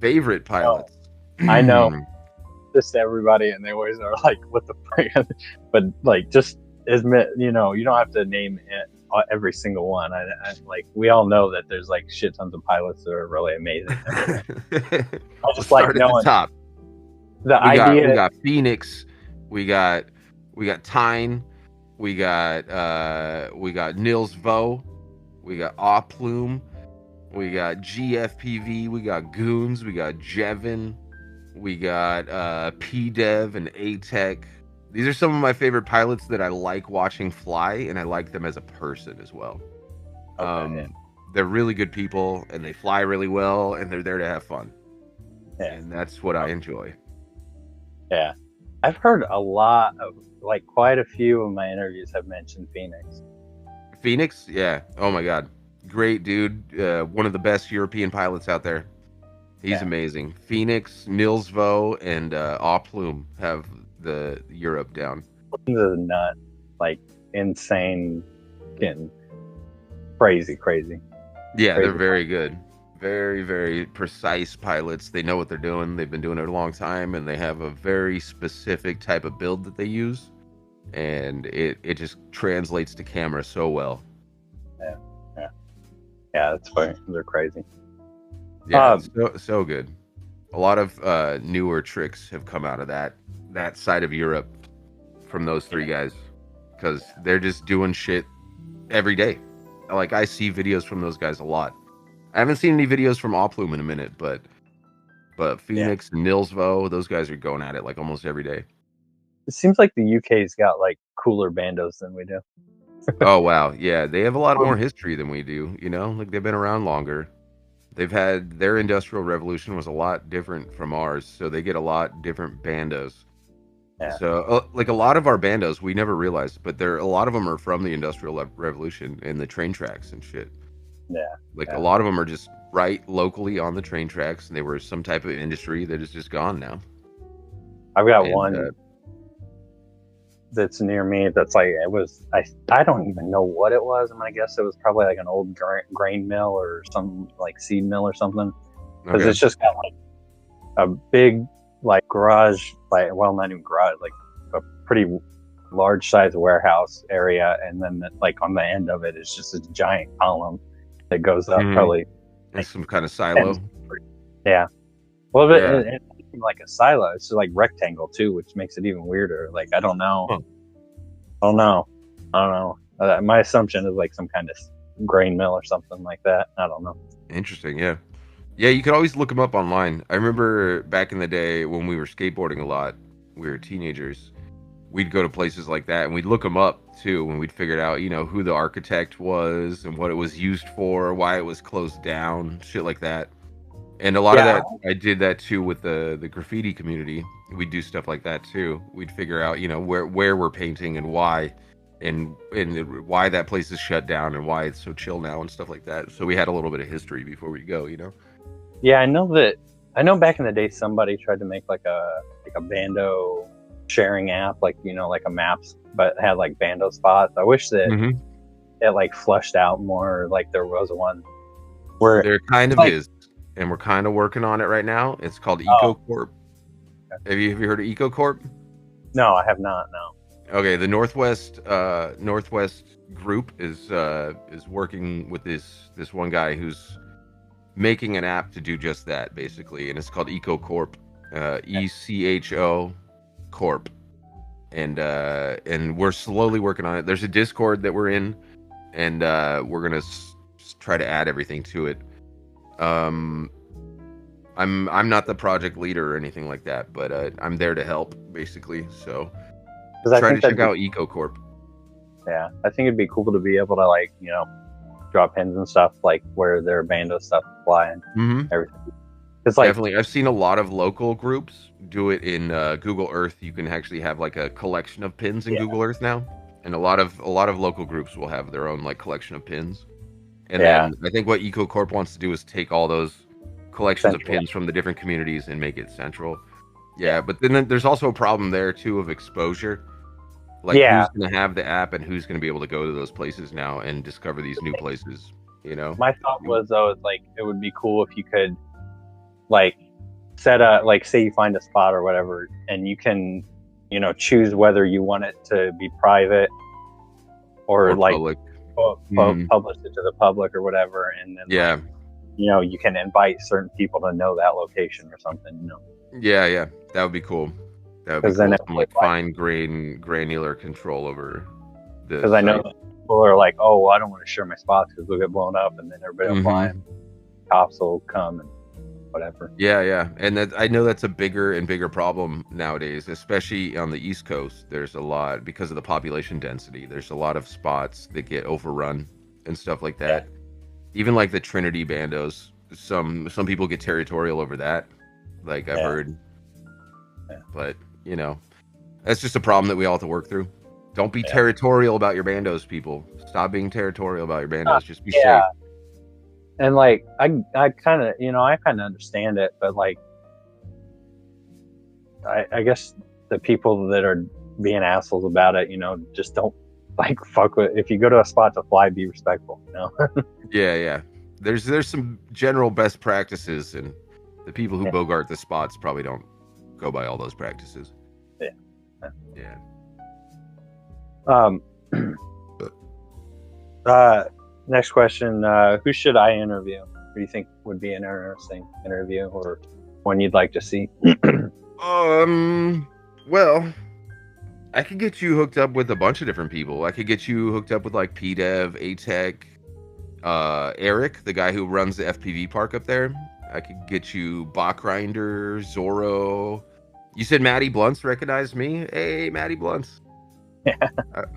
Favorite pilots? I know this to everybody, and they always are like, "What the fuck?" But like, just admit, you know, you don't have to name every single one. I like, we all know that there's like shit tons of pilots that are really amazing. I just like knowing the top. We got Phoenix, we got Tyne, we got Nils Vo, we got Plume, we got GFPV, we got Goons, we got Jevin, we got PDev and ATEC. These are some of my favorite pilots that I like watching fly, and I like them as a person as well. They're really good people, and they fly really well, and they're there to have fun. Yeah. And that's what I enjoy. Yeah, I've heard a lot of, like, quite a few of my interviews have mentioned Phoenix. Phoenix, yeah. Oh my God, great dude. One of the best European pilots out there. He's Yeah. amazing. Phoenix, Nilsvo, and Oplume have the Europe down. This is nut, like insane, getting crazy. Yeah, they're Crazy. very good. Very, very precise pilots. They know what they're doing. They've been doing it a long time, and they have a very specific type of build that they use, and it just translates to camera so well. Yeah, that's funny. They're crazy. Yeah, it's so good. A lot of newer tricks have come out of that side of Europe from those three guys, because they're just doing shit every day. Like, I see videos from those guys a lot. I haven't seen any videos from Oplume in a minute, but Phoenix and Nilsvo, those guys are going at it like almost every day. It seems like the UK's got like cooler bandos than we do. Oh wow, yeah, they have a lot more history than we do. You know, like they've been around longer. They've had their industrial revolution was a lot different from ours, so they get a lot different bandos. Yeah. So, like a lot of our bandos, we never realized, but a lot of them are from the industrial revolution and the train tracks and shit. Yeah. Like Yeah. a lot of them are just right locally on the train tracks, and they were some type of industry that is just gone now. I've got And, one that's near me. That's like I don't even know what it was. I mean, I guess it was probably like an old grain mill or some like seed mill or something. Because Okay. it's just got like a big like garage, like, well, not even garage, like a pretty large size warehouse area, and then like on the end of it is just a giant column that goes up probably. It's some kind of silo. Yeah. Well, Yeah. it's like a silo. It's just like rectangle too, which makes it even weirder. Like, I don't know. Huh. I don't know. My assumption is like some kind of grain mill or something like that. I don't know. Interesting. Yeah. Yeah, you could always look them up online. I remember back in the day when we were skateboarding a lot, we were teenagers, we'd go to places like that and we'd look them up too, and we'd figure out, you know, who the architect was and what it was used for, why it was closed down, shit like that. And a lot of that, I did that too with the graffiti community. We'd do stuff like that too. We'd figure out, you know, where we're painting and why, and why that place is shut down and why it's so chill now and stuff like that. So we had a little bit of history before we go, you know. Yeah, I know back in the day somebody tried to make like a bando sharing app, like, you know, like a maps, but had like bando spots. I wish that it like flushed out more, like there was one where there kind of like, is, and we're kind of working on it right now. It's called EcoCorp. Have you heard of EcoCorp? No, I have not. No. Okay, the Northwest group is working with this one guy who's making an app to do just that, basically, and it's called EcoCorp, ECHO Corp, and we're slowly working on it. There's a Discord that we're in, and we're gonna try to add everything to it. I'm not the project leader or anything like that, but I'm there to help, basically. So try to check out EcoCorp. Yeah, I think it'd be cool to be able to, like, you know, draw pins and stuff, like where their bando stuff fly and everything. It's like, definitely, I've seen a lot of local groups do it in Google Earth. You can actually have like a collection of pins in Google Earth now, and a lot of local groups will have their own like collection of pins. And then I think what EcoCorp wants to do is take all those collections of pins from the different communities and make it central. Yeah, but then there's also a problem there too of exposure. Like, who's going to have the app and who's going to be able to go to those places now and discover these new places, you know? My thought was, though, like, it would be cool if you could, like, set a, like, say you find a spot or whatever, and you can, you know, choose whether you want it to be private or like public. Publish it to the public or whatever, and then like, you know, you can invite certain people to know that location or something, you know. Yeah, that would be cool. That would be cool. Then some like fine granular control over the. Because I know people are like, oh, well, I don't want to share my spots because they'll get blown up, and then everybody will fly, and cops will come and whatever. Yeah, and I know that's a bigger and bigger problem nowadays, especially on the East Coast. There's a lot, because of the population density. There's a lot of spots that get overrun and stuff like that. Even like the Trinity bandos, some people get territorial over that. Like I've heard, but you know, That's just a problem that we all have to work through. Don't be territorial about your bandos, people. Stop being territorial about your bandos. Just be safe. And like I kind of I kind of understand it, but like I guess the people that are being assholes about it, just don't like fuck with. If you go to a spot to fly, be respectful. Yeah. There's some general best practices, and the people who bogart the spots probably don't go by all those practices. Yeah. Next question. Who should I interview? Who do you think would be an interesting interview, or one you'd like to see? Well, I could get you hooked up with a bunch of different people. I could get you hooked up with like PDev, ATEC, Eric, the guy who runs the FPV park up there. I could get you Bachrinder, Zorro. You said Matty Blunts recognized me? Hey, Matty Blunts. Yeah.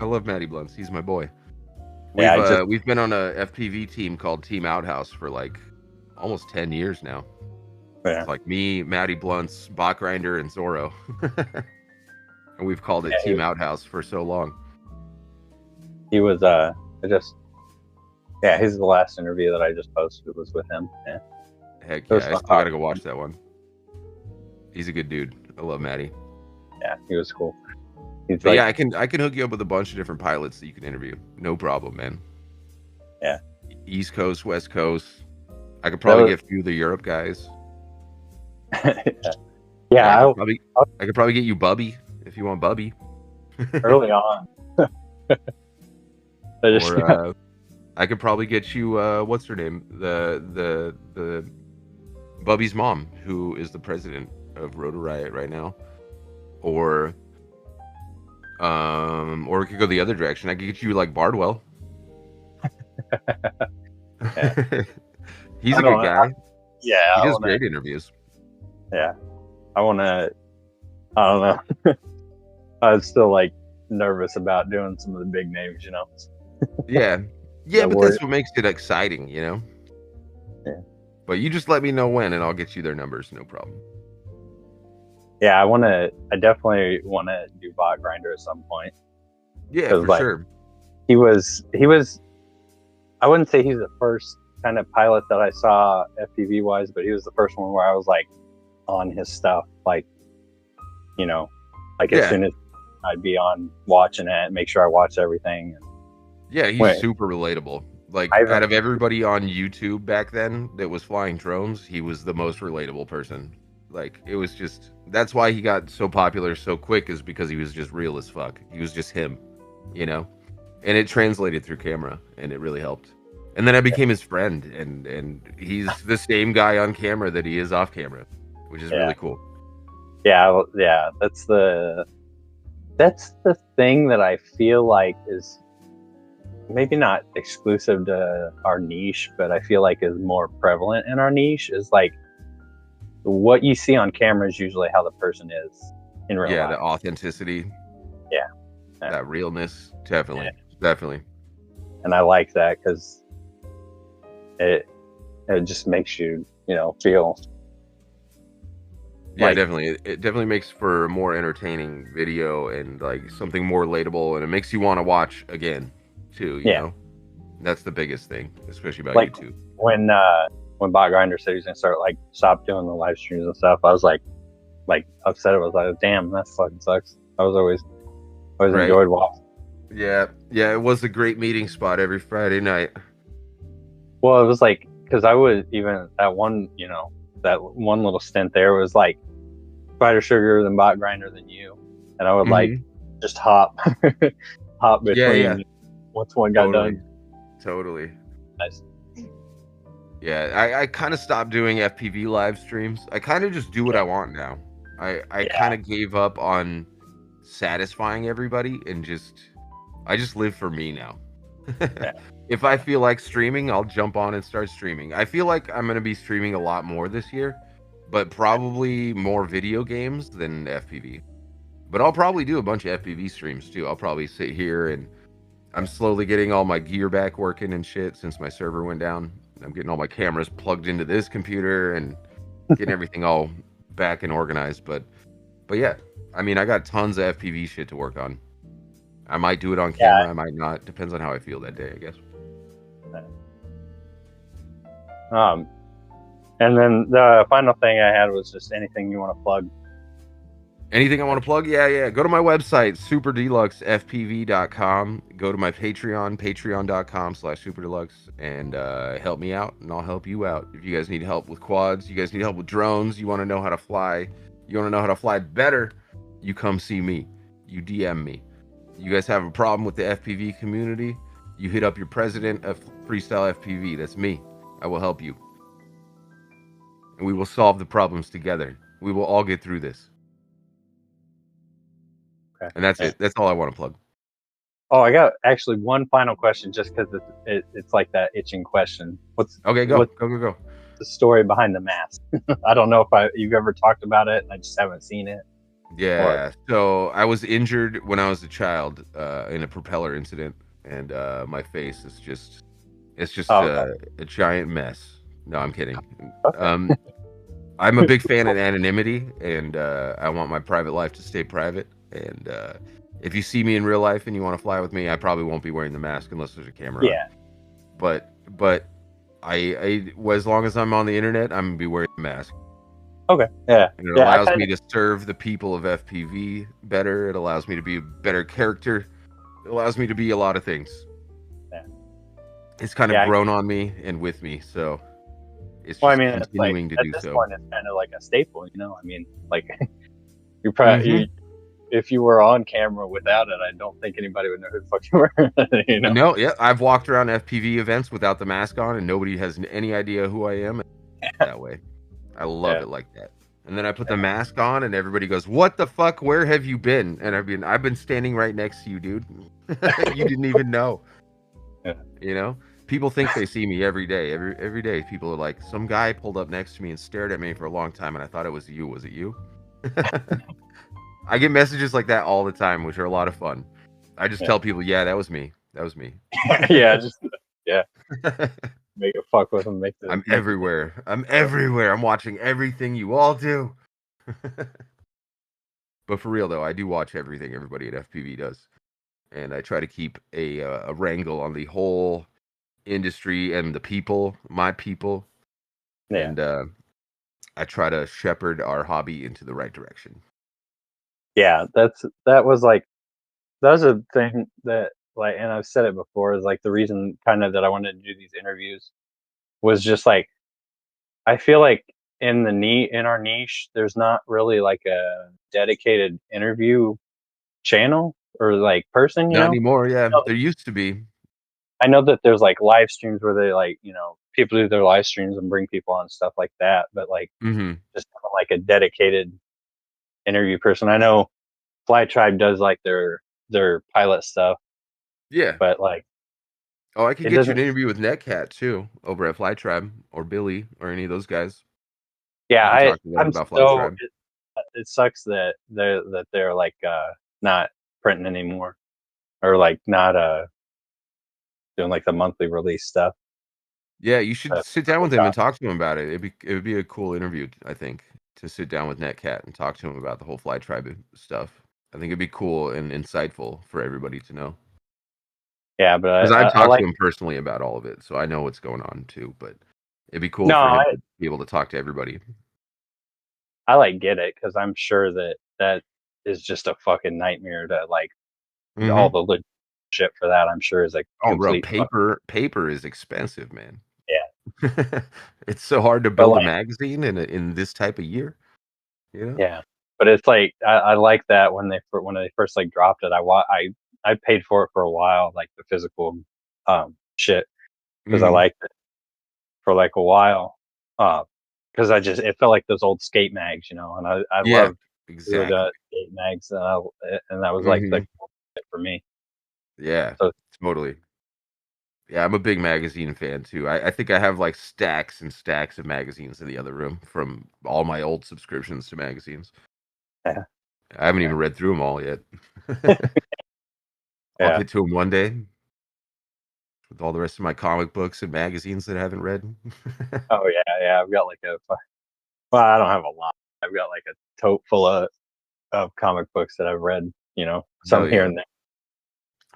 I love Matty Blunts. He's my boy. We've been on a FPV team called Team Outhouse for like almost 10 years now. Yeah. It's like me, Matty Blunts, Bachrinder, and Zorro. And we've called it Team Outhouse for so long. He was he's the last interview that I just posted was with him. Yeah. Heck yeah, I still gotta go watch that one. He's a good dude. I love Matty. Yeah, he was cool. I can hook you up with a bunch of different pilots that you can interview. No problem, man. Yeah. East Coast, West Coast. I could probably get a few of the Europe guys. Yeah, I could probably get you Bubby if you want Bubby. Early on. I could probably get you what's her name? The Bubby's mom, who is the president of Rotor Riot right now. Or we could go the other direction. I could get you like Bardwell. He's a good guy. He does great interviews. Yeah. I don't know. I was still like nervous about doing some of the big names, Yeah, but that's what makes it exciting, Yeah. But you just let me know when, and I'll get you their numbers, no problem. Yeah, I definitely want to do Bot Grinder at some point. Yeah, for sure. He was, I wouldn't say he's the first kind of pilot that I saw FPV wise, but he was the first one where I was like on his stuff, like, as soon as I'd be on watching it, make sure I watch everything. Yeah, he's super relatable. Like, out of everybody on YouTube back then that was flying drones, he was the most relatable person. Like, it was just, that's why he got so popular so quick, is because he was just real as fuck. He was just him, And it translated through camera, and it really helped. And then I became his friend, and he's the same guy on camera that he is off camera, which is really cool. Yeah, that's the thing that I feel like is maybe not exclusive to our niche, but I feel like is more prevalent in our niche, is like what you see on camera is usually how the person is in real life. Yeah, the authenticity. Yeah. That realness. Definitely. And I like that because it just makes you, feel. Yeah, definitely. It definitely makes for a more entertaining video and like something more relatable, and it makes you want to watch again too, you know? That's the biggest thing, especially about YouTube. When Bot Grinder said he was gonna stop doing the live streams and stuff, I was like upset. I was like, damn, that fucking sucks. I was always enjoyed watching. Yeah, it was a great meeting spot every Friday night. Well, it was like, because I would even that one little stint there was like Spider Sugar, then Bot Grinder, than you, and I would like just hop between once one got done. Totally. Nice. Yeah, I kind of stopped doing FPV live streams. I kind of just do what I want now. I kind of gave up on satisfying everybody and I just live for me now. If I feel like streaming, I'll jump on and start streaming. I feel like I'm going to be streaming a lot more this year, but probably more video games than FPV. But I'll probably do a bunch of FPV streams too. I'll probably sit here, and I'm slowly getting all my gear back working and shit since my server went down. I'm getting all my cameras plugged into this computer and getting everything all back and organized. But But yeah, I mean, I got tons of FPV shit to work on. I might do it on Yeah. camera. I might not. Depends on how I feel that day, I guess. And then the final thing I had was just anything you want to plug. Anything I want to plug? Yeah. Go to my website, SuprDlux.fpv.com. Go to my Patreon, patreon.com/SuprDlux, and help me out, and I'll help you out. If you guys need help with quads, you guys need help with drones, you want to know how to fly, you want to know how to fly better, you come see me. You DM me. You guys have a problem with the FPV community, you hit up your president of Freestyle FPV. That's me. I will help you. And we will solve the problems together. We will all get through this. Okay. And that's it. That's all I want to plug. Oh, I got actually one final question, just because it's like that itching question. What's go the story behind the mask? I don't know if you've ever talked about it, and I just haven't seen it. Yeah. So I was injured when I was a child in a propeller incident, and my face is just a giant mess. No, I'm kidding. Okay. I'm a big fan of anonymity, and I want my private life to stay private. And if you see me in real life and you want to fly with me, I probably won't be wearing the mask unless there's a camera on. But I as long as I'm on the internet, I'm gonna be wearing the mask. Okay. Yeah. And it allows me to serve the people of FPV better. It allows me to be a better character. It allows me to be a lot of things. Yeah. It's kind of grown on me and with me, so it's just continuing to do so. At this point, it's kind of like a staple, you know. I mean, like you're probably if you were on camera without it, I don't think anybody would know who the fuck you were. You know? No, yeah, I've walked around FPV events without the mask on, and nobody has any idea who I am. That way, I love it like that. And then I put the mask on, and everybody goes, "What the fuck? Where have you been?" And I've been standing right next to you, dude. You didn't even know. Yeah. You know, people think they see me every day. Every day, people are like, "Some guy pulled up next to me and stared at me for a long time, and I thought it was you. Was it you?" I get messages like that all the time, which are a lot of fun. I just tell people, "Yeah, that was me. That was me." Make a fuck with them. I'm everywhere. I'm everywhere. I'm watching everything you all do. But for real though, I do watch everything everybody at FPV does, and I try to keep a wrangle on the whole industry and the people, my people, and I try to shepherd our hobby into the right direction. Yeah, that was a thing that, like, and I've said it before, is like the reason kind of that I wanted to do these interviews was just like, I feel like in our niche, there's not really like a dedicated interview channel or like person, you Not know? anymore, yeah. There used to be. I know that there's like live streams where they like, you know, people do their live streams and bring people on, stuff like that, but like just like a dedicated interview person. I know Fly Tribe does like their pilot stuff. Yeah. But like, I could get you an interview with Netcat too, over at Fly Tribe, or Billy, or any of those guys. Yeah, I'm about Fly Tribe. It sucks that they're like not printing anymore, or like not doing like the monthly release stuff. Yeah, you should sit down with him and talk to him about it. It would be a cool interview, I think, to sit down with Netcat and talk to him about the whole Fly Tribe stuff. I think it'd be cool and insightful for everybody to know. Yeah, but because I've talked to him personally about all of it, so I know what's going on too. But it'd be cool for him to be able to talk to everybody. I like get it, because I'm sure that is just a fucking nightmare to like all the legit shit for that. I'm sure is like paper is expensive, man. Yeah, it's so hard to build a magazine in this type of year. You know? Yeah, but it's like I like that when they first like dropped it. I paid for it for a while, like the physical shit, because I liked it for like a while. Because it felt like those old skate mags, you know, and I loved exactly skate mags, and that was like the cool shit for me. Yeah, so, totally. Yeah, I'm a big magazine fan too. I think I have like stacks and stacks of magazines in the other room from all my old subscriptions to magazines. Yeah. I haven't even read through them all yet. I'll get to them one day with all the rest of my comic books and magazines that I haven't read. Oh yeah, I've got like I don't have a lot. I've got like a tote full of of comic books that I've read. You know, Hell some here yeah. and there.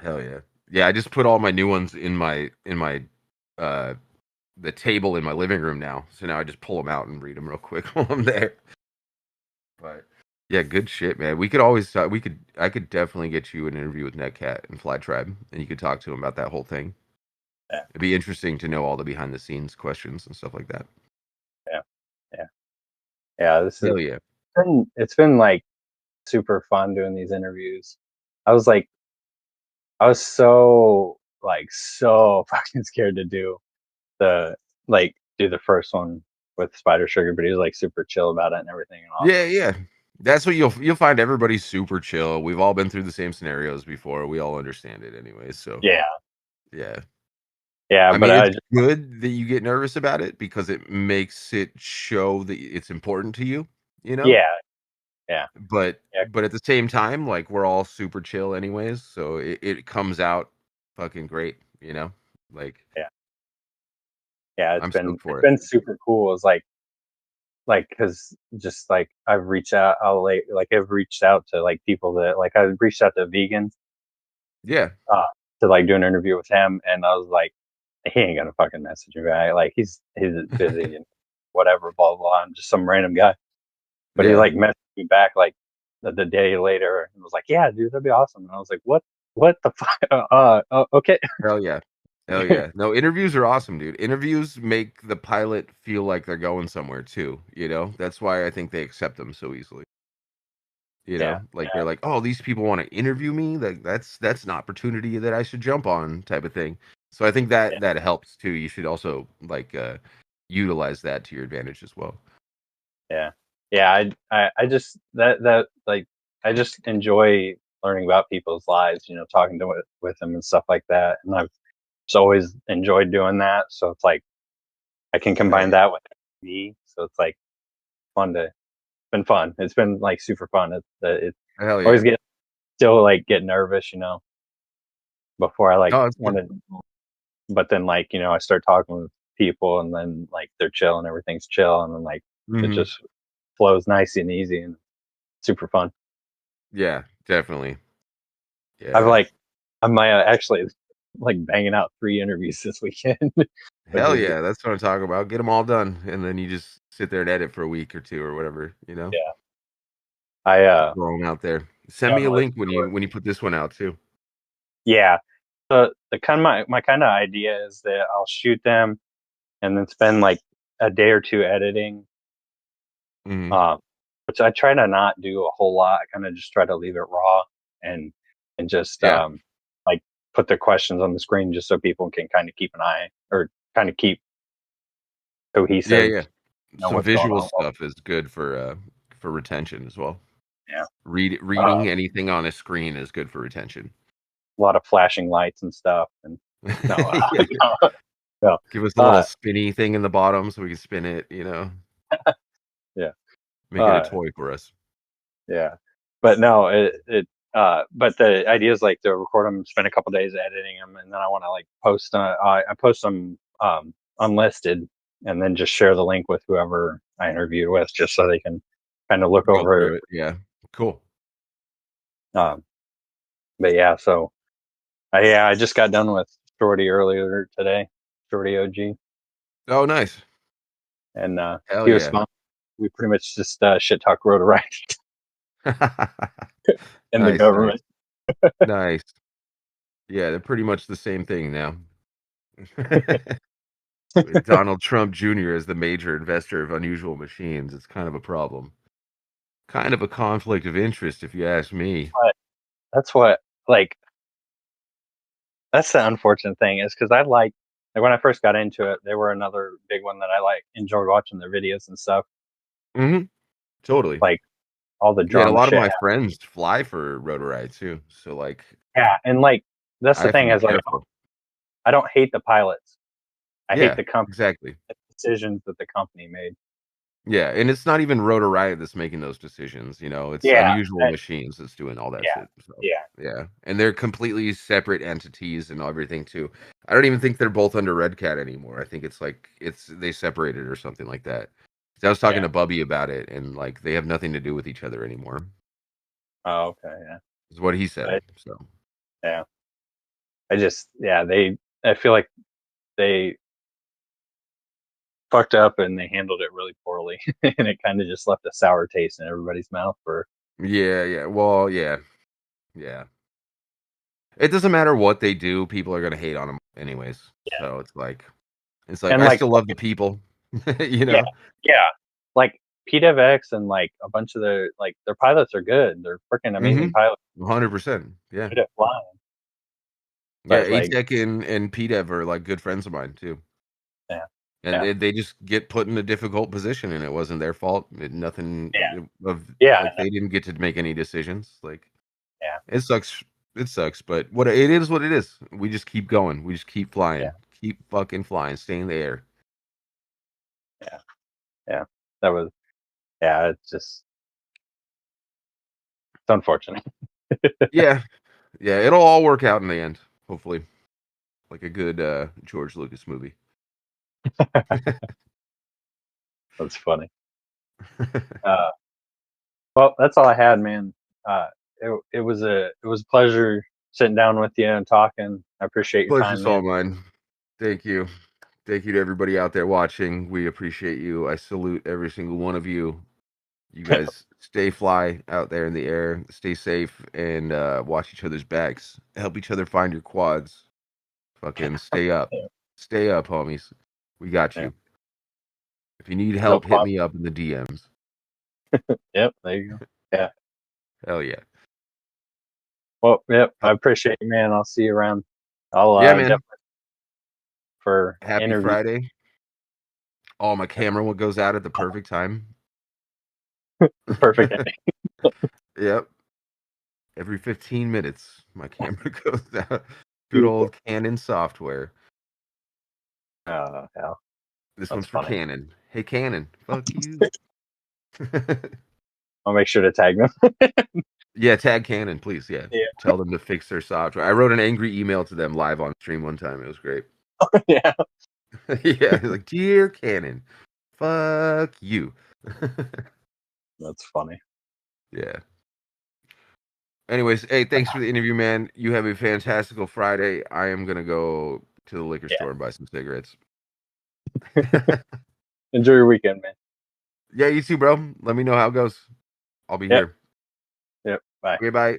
Hell yeah. Yeah, I just put all my new ones in my uh the table in my living room now. So now I just pull them out and read them real quick while I'm there. But yeah, good shit, man. We could always talk, I could definitely get you an interview with Netcat and Fly Tribe, and you could talk to him about that whole thing. Yeah, It'd be interesting to know all the behind the scenes questions and stuff like that. yeah, yeah, yeah. Hell yeah. It's been like super fun doing these interviews. I was like, I was so fucking scared to the do the first one with Spider Sugar, but he was like super chill about it and everything. And Yeah, yeah. That's what you'll find everybody's super chill. We've all been through the same scenarios before. We all understand it anyways. So yeah, yeah. yeah, I but mean, I it's just, good that you get nervous about it because it makes it show that it's important to you, you know? yeah, yeah, But yeah, but at the same time, like we're all super chill anyways, so it comes out fucking great, you know? Like yeah, yeah. I'm stoked It's for it. been super cool. It's like because just like I've reached out to like people that like I've reached out to vegans Yeah. uh to like do an interview with him, and I was like, he ain't gonna fucking message me back. Like he's busy and whatever, blah blah. Blah. I'm just some random guy. But he Yeah. like messaged me back like the day later and was like, "Yeah, dude, that'd be awesome." And I was like, What the fuck? Okay." Hell yeah. Hell yeah. No, interviews are awesome, dude. Interviews make the pilot feel like they're going somewhere too, you know? That's why I think they accept them so easily. You Yeah, know, like they're like, "Oh, these people want to interview me. Like that's an opportunity that I should jump on," type of thing. So I think yeah, that helps too. You should also like utilize that to your advantage as well. yeah, yeah. I just that like I just enjoy learning about people's lives. You know, talking to with them and stuff like that. And I've just always enjoyed doing that. So it's like I can Hell combine yeah. that with me. So it's like fun to been fun. It's been like super fun. It's Hell always yeah. still like get nervous, you know, before I like No, it's good. want to. But then like I start talking with people, and then like they're chill and everything's chill, and then like it Hmm. just flows nice and easy and super fun. Yeah, definitely. I've Yeah. like I'm actually like banging out 3 interviews this weekend, which Hell is good. yeah. That's what I'm talking about. Get them all done, and then you just sit there and edit for a week or two or whatever. You know, Yeah, I throw them out there. Send got me a a list link when for it. you put this one out too. Yeah, the kind of my kind of idea is that I'll shoot them and then spend like a day or two editing, Hmm. um, which I try to not do a whole lot. I kind of just try to leave it raw and just Yeah. like put the questions on the screen just so people can kind of keep an eye or kind of keep Yeah. cohesive, Yeah. know Some what's going visual on. Well, stuff is good for retention as well. yeah, Reading anything on a screen is good for retention. a lot of flashing lights and stuff. And no, Yeah. no, no. Give us a little Uh, spinny thing in the bottom so we can spin it, you know, yeah, make it a uh, toy for us. yeah. But no, but the idea is like to record them, spend a couple days editing them, and then I want to like post. I post them unlisted, and then just share the link with whoever I interviewed with, just so they can kind of look Go over it. through it. Yeah. Cool. Um, but yeah, so I just got done with Shorty earlier today, Shorty OG, Oh, nice. and Hell he was yeah. fun. We pretty much just shit talk rotor right in the Nice, nice, government. nice. Yeah, they're pretty much the same thing now. With Donald Trump Jr. as the major investor of unusual machines, it's kind of a problem. Kind of a conflict of interest, if you ask me. But that's what like that's the unfortunate thing is because I like when I first got into it, they were another big one that I like enjoyed watching their videos and stuff, Hmm. Totally. like all the Yeah, and a drama lot of shit. my friends fly for Rotorite too. So like, Yeah, and like that's I the have to thing be is like careful. I don't hate the pilots. I hate Yeah, the company exactly. decisions that the company made. Yeah, and it's not even Rotor Riot that's making those decisions, you know, it's Yeah, Unusual Machines that's doing all that yeah, shit. So, yeah, yeah. And they're completely separate entities and everything too. I don't even think they're both under Red Cat anymore. I think it's like it's they separated or something like that. 'Cause I was talking yeah, to Bubby about it and like they have nothing to do with each other anymore. Oh, okay, yeah. Is what he said. Right. So Yeah. I feel like they fucked up and they handled it really poorly, and it kind of just left a sour taste in everybody's mouth for. yeah. Well, yeah. It doesn't matter what they do, people are gonna hate on them anyways. So it's like And I like, still love the people, you yeah, know. yeah, like PDevX and like a bunch of their pilots are good. They're freaking amazing pilots, 100%. Yeah. good at flying. Yeah, But like, ATech and PDev are like good friends of mine too. yeah, And yeah, they just get put in a difficult position, and it wasn't their fault. Nothing yeah, of yeah, like they didn't get to make any decisions. Like yeah, it sucks. It sucks, but what it is, what it is. We just keep going. We just keep yeah, flying. Keep fucking flying. Stay in the air. yeah, yeah. That was, yeah. It's unfortunate. Yeah, yeah. It'll all work out in the end, hopefully. Like a good George Lucas movie. That's funny. Uh, well, that's all I had, man. It was a pleasure sitting down with you and talking. I appreciate your time, Pleasure's all man. mine. Thank you. Thank you to everybody out there watching. We appreciate you. I salute every single one of you. You guys stay fly out there in the air, stay safe, and watch each other's backs. Help each other find your quads. Fucking stay up. Yeah, Stay up, homies. We got yeah. you. If you need No help, hit problem. me up in the DMs. Yep, there you go. Yeah. Hell yeah. Well, yep. I Oh, appreciate you, man. I'll see you around. I'll yeah, man. definitely for Happy interview. Friday. Oh, my camera goes out at the perfect time. Perfect ending. Yep. Every 15 minutes, my camera goes out. Good Beautiful. old Canon software. Oh, hell, This that's one's for funny. Canon. Hey, Canon. Fuck you. I'll make sure to tag them. Yeah, tag Canon, please. Yeah. Yeah. Tell them to fix their software. I wrote an angry email to them live on stream one time. It was great. Yeah. Yeah, like, dear Canon, fuck you. That's funny. Yeah. Anyways, hey, thanks for the interview, man. You have a fantastical Friday. I am gonna go to the liquor Yeah. store and buy some cigarettes. Enjoy your weekend, man. Yeah, you too, bro. Let me know how it goes. I'll be Yep. here. Yep. Bye. Okay, bye.